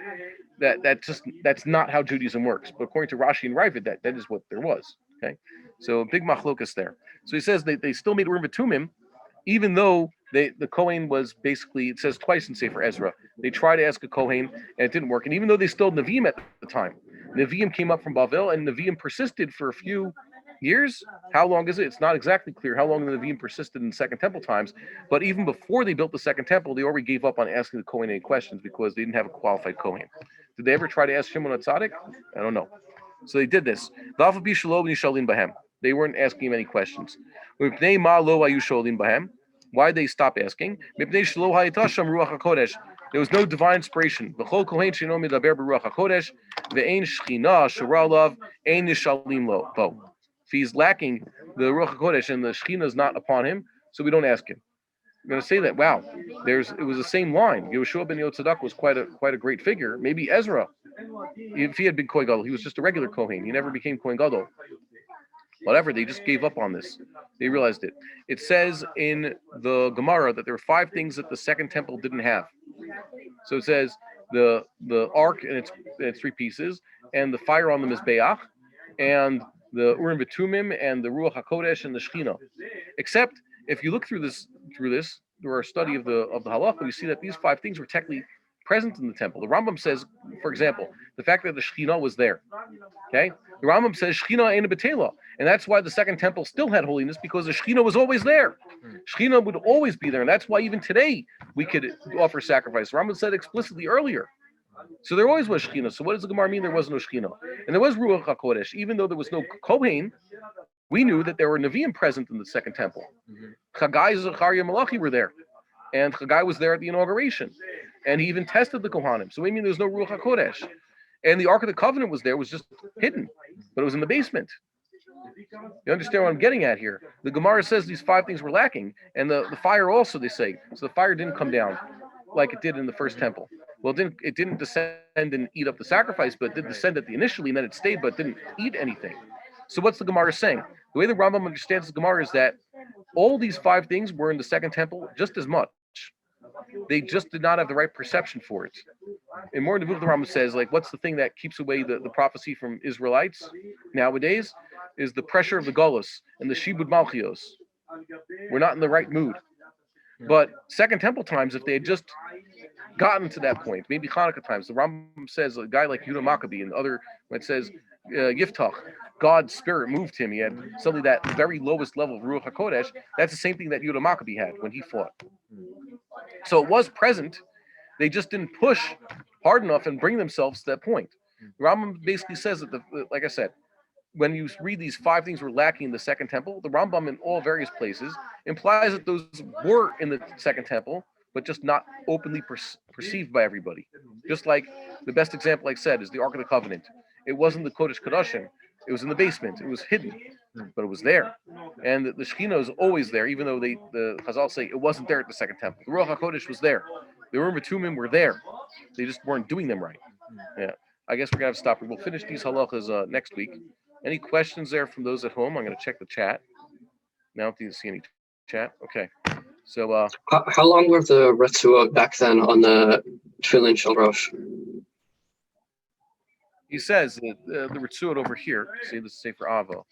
that's not how Judaism works. But according to Rashi and Ravid, that is what there was. Okay, so big machlokas there. So he says they still made Urim V'tumim, even though the Kohen was basically, it says twice in Sefer Ezra, they tried to ask a Kohen and it didn't work. And even though they still had Nevi'im at the time, Nevi'im came up from Bavel and Nevi'im persisted for a few years. How long is it? It's not exactly clear how long the Nevi'im persisted in the Second Temple times. But even before they built the Second Temple, they already gave up on asking the Kohen any questions because they didn't have a qualified Kohen. Did they ever try to ask Shimon HaTzadik? I don't know. So they did this. They weren't asking him any questions. Why did they stop asking? There was no divine inspiration. If he's lacking the Ruach HaKodesh and the Shekhinah is not upon him, so we don't ask him. I'm going to say that. Wow, it was the same line. Yeshua ben Yotzedek was quite a great figure. Maybe Ezra, if he had been Kohen Gadol, he was just a regular Kohen. He never became Kohen Gadol. Whatever, they just gave up on this. They realized it. It says in the Gemara that there were 5 things that the Second Temple didn't have. So it says the ark and its 3 pieces, and the fire on the Mizbeach, and the Urim V'tumim, and the Ruach HaKodesh, and the Shekhinah. Except if you look through our study of the Halakha, we see that these 5 things were technically present in the temple. The Rambam says, for example, the fact that the Shekhinah was there. Okay, the Rambam says Shekhinah ain't a betela, and that's why the Second Temple still had holiness, because the Shekhinah was always there. Shekhinah would always be there, and that's why even today we could offer sacrifice. The Rambam said explicitly earlier. So there always was Shekhinah. So what does the Gemara mean there was no Shekhinah? And there was Ruach HaKodesh. Even though there was no Kohen, we knew that there were Nevi'im present in the Second Temple. Chagai, Zechariah, Malachi were there. And Chagai was there at the inauguration. And he even tested the Kohanim. So we mean there's no Ruach HaKodesh. And the Ark of the Covenant was there, was just hidden. But it was in the basement. You understand what I'm getting at here? The Gemara says these 5 things were lacking. And the fire also, they say. So the fire didn't come down like it did in the First Temple. Well, it didn't descend and eat up the sacrifice, but it did descend at the initially, and then it stayed, but didn't eat anything. So what's the Gemara saying? The way the Rambam understands the Gemara is that all these 5 things were in the Second Temple just as much. They just did not have the right perception for it. And more in the book, the Rambam says, like, what's the thing that keeps away the prophecy from Israelites nowadays is the pressure of the Golos and the Shibud Malchios. We're not in the right mood. But Second Temple times, if they had just gotten to that point. Maybe Hanukkah times. The Rambam says a guy like Yehuda Maccabee and other, when it says Yiftach, God's spirit moved him. He had suddenly that very lowest level of Ruach HaKodesh. That's the same thing that Yehuda Maccabee had when he fought. So it was present. They just didn't push hard enough and bring themselves to that point. The Rambam basically says that, like I said, when you read these 5 things were lacking in the second temple, the Rambam in all various places implies that those were in the second temple, but just not openly perceived by everybody. Just like the best example, like I said, is the Ark of the Covenant. It wasn't the Kodesh Kodashim. It was in the basement. It was hidden, but it was there. And the Shekhinah is always there, even though the Chazal say it wasn't there at the second temple. The Ruach HaKodesh was there. The Urim V'Tumim were there. They just weren't doing them right. Yeah. I guess we're going to have to stop here. We'll finish these halachas next week. Any questions there from those at home? I'm going to check the chat. Now I don't see any chat. Okay. So how long were the Retzua back then on the Tefillin Shel Rosh? he says that the Ritzuot over here, see this is Sefer Avo.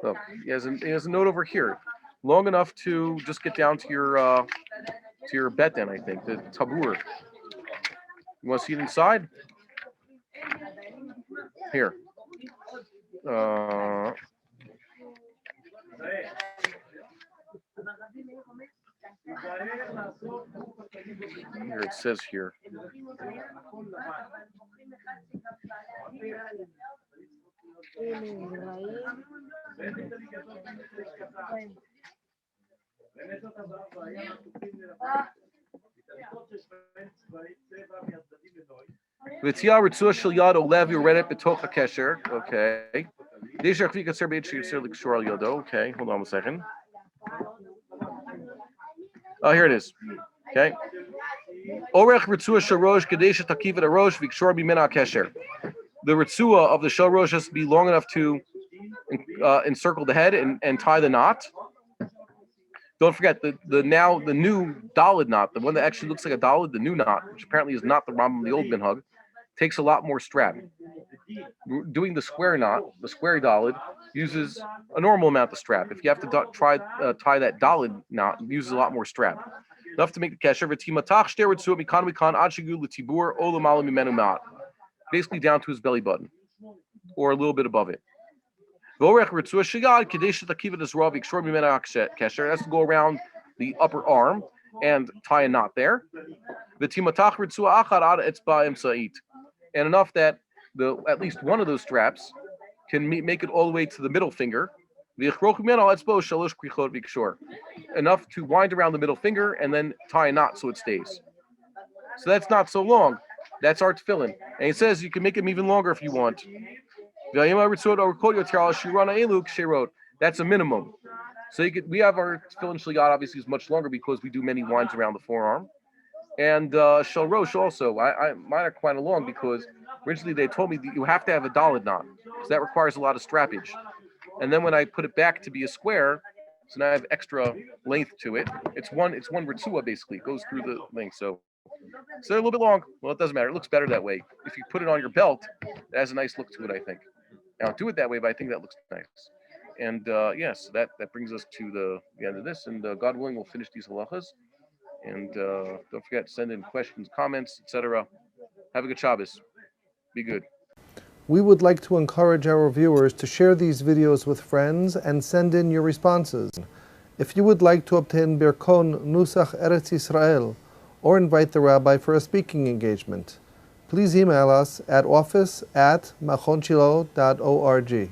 So he has a note over here, long enough to just get down to your bet then, I think, the Tabur. You want to see it inside? Here. Here it says here. V'tzia ritzua shel yad olev yoredet betoch hakesher. Okay. Okay, hold on a second. Oh, here it is. Okay. Orech ritzua shel rosh kadesha takiv et harosh v'ikshor b'mena hakesher. The ritzua of the shel rosh has to be long enough to encircle the head and tie the knot. Don't forget the new Dalid knot, the one that actually looks like a Dalid, the new knot, which apparently is not the Rambam, the old Minhag, takes a lot more strap. Doing the square knot, the square Dalid, uses a normal amount of strap. If you have to tie that Dalid knot, it uses a lot more strap. Enough to make the kesher. Basically down to his belly button, or a little bit above it. Has to go around the upper arm and tie a knot there. And enough that at least one of those straps can make it all the way to the middle finger. Enough to wind around the middle finger and then tie a knot so it stays. So that's not so long. That's our tefillin. And it says you can make them even longer if you want. That's a minimum. So we have our tefillin shel yad obviously is much longer because we do many winds around the forearm. And shel rosh also, mine are quite long because originally they told me that you have to have a dalid knot, so that requires a lot of strappage. And then when I put it back to be a square, so now I have extra length to it. It's one ritzua basically. It goes through the length. So a little bit long. Well, it doesn't matter. It looks better that way. If you put it on your belt, it has a nice look to it, I think. I don't do it that way, but I think that looks nice. And yes, that brings us to the end of this. And God willing, we'll finish these halachas. And don't forget to send in questions, comments, etc. Have a good Shabbos. Be good. We would like to encourage our viewers to share these videos with friends and send in your responses. If you would like to obtain Birkon Nusach Eretz Yisrael or invite the rabbi for a speaking engagement, please email us at office@machonshilo.org.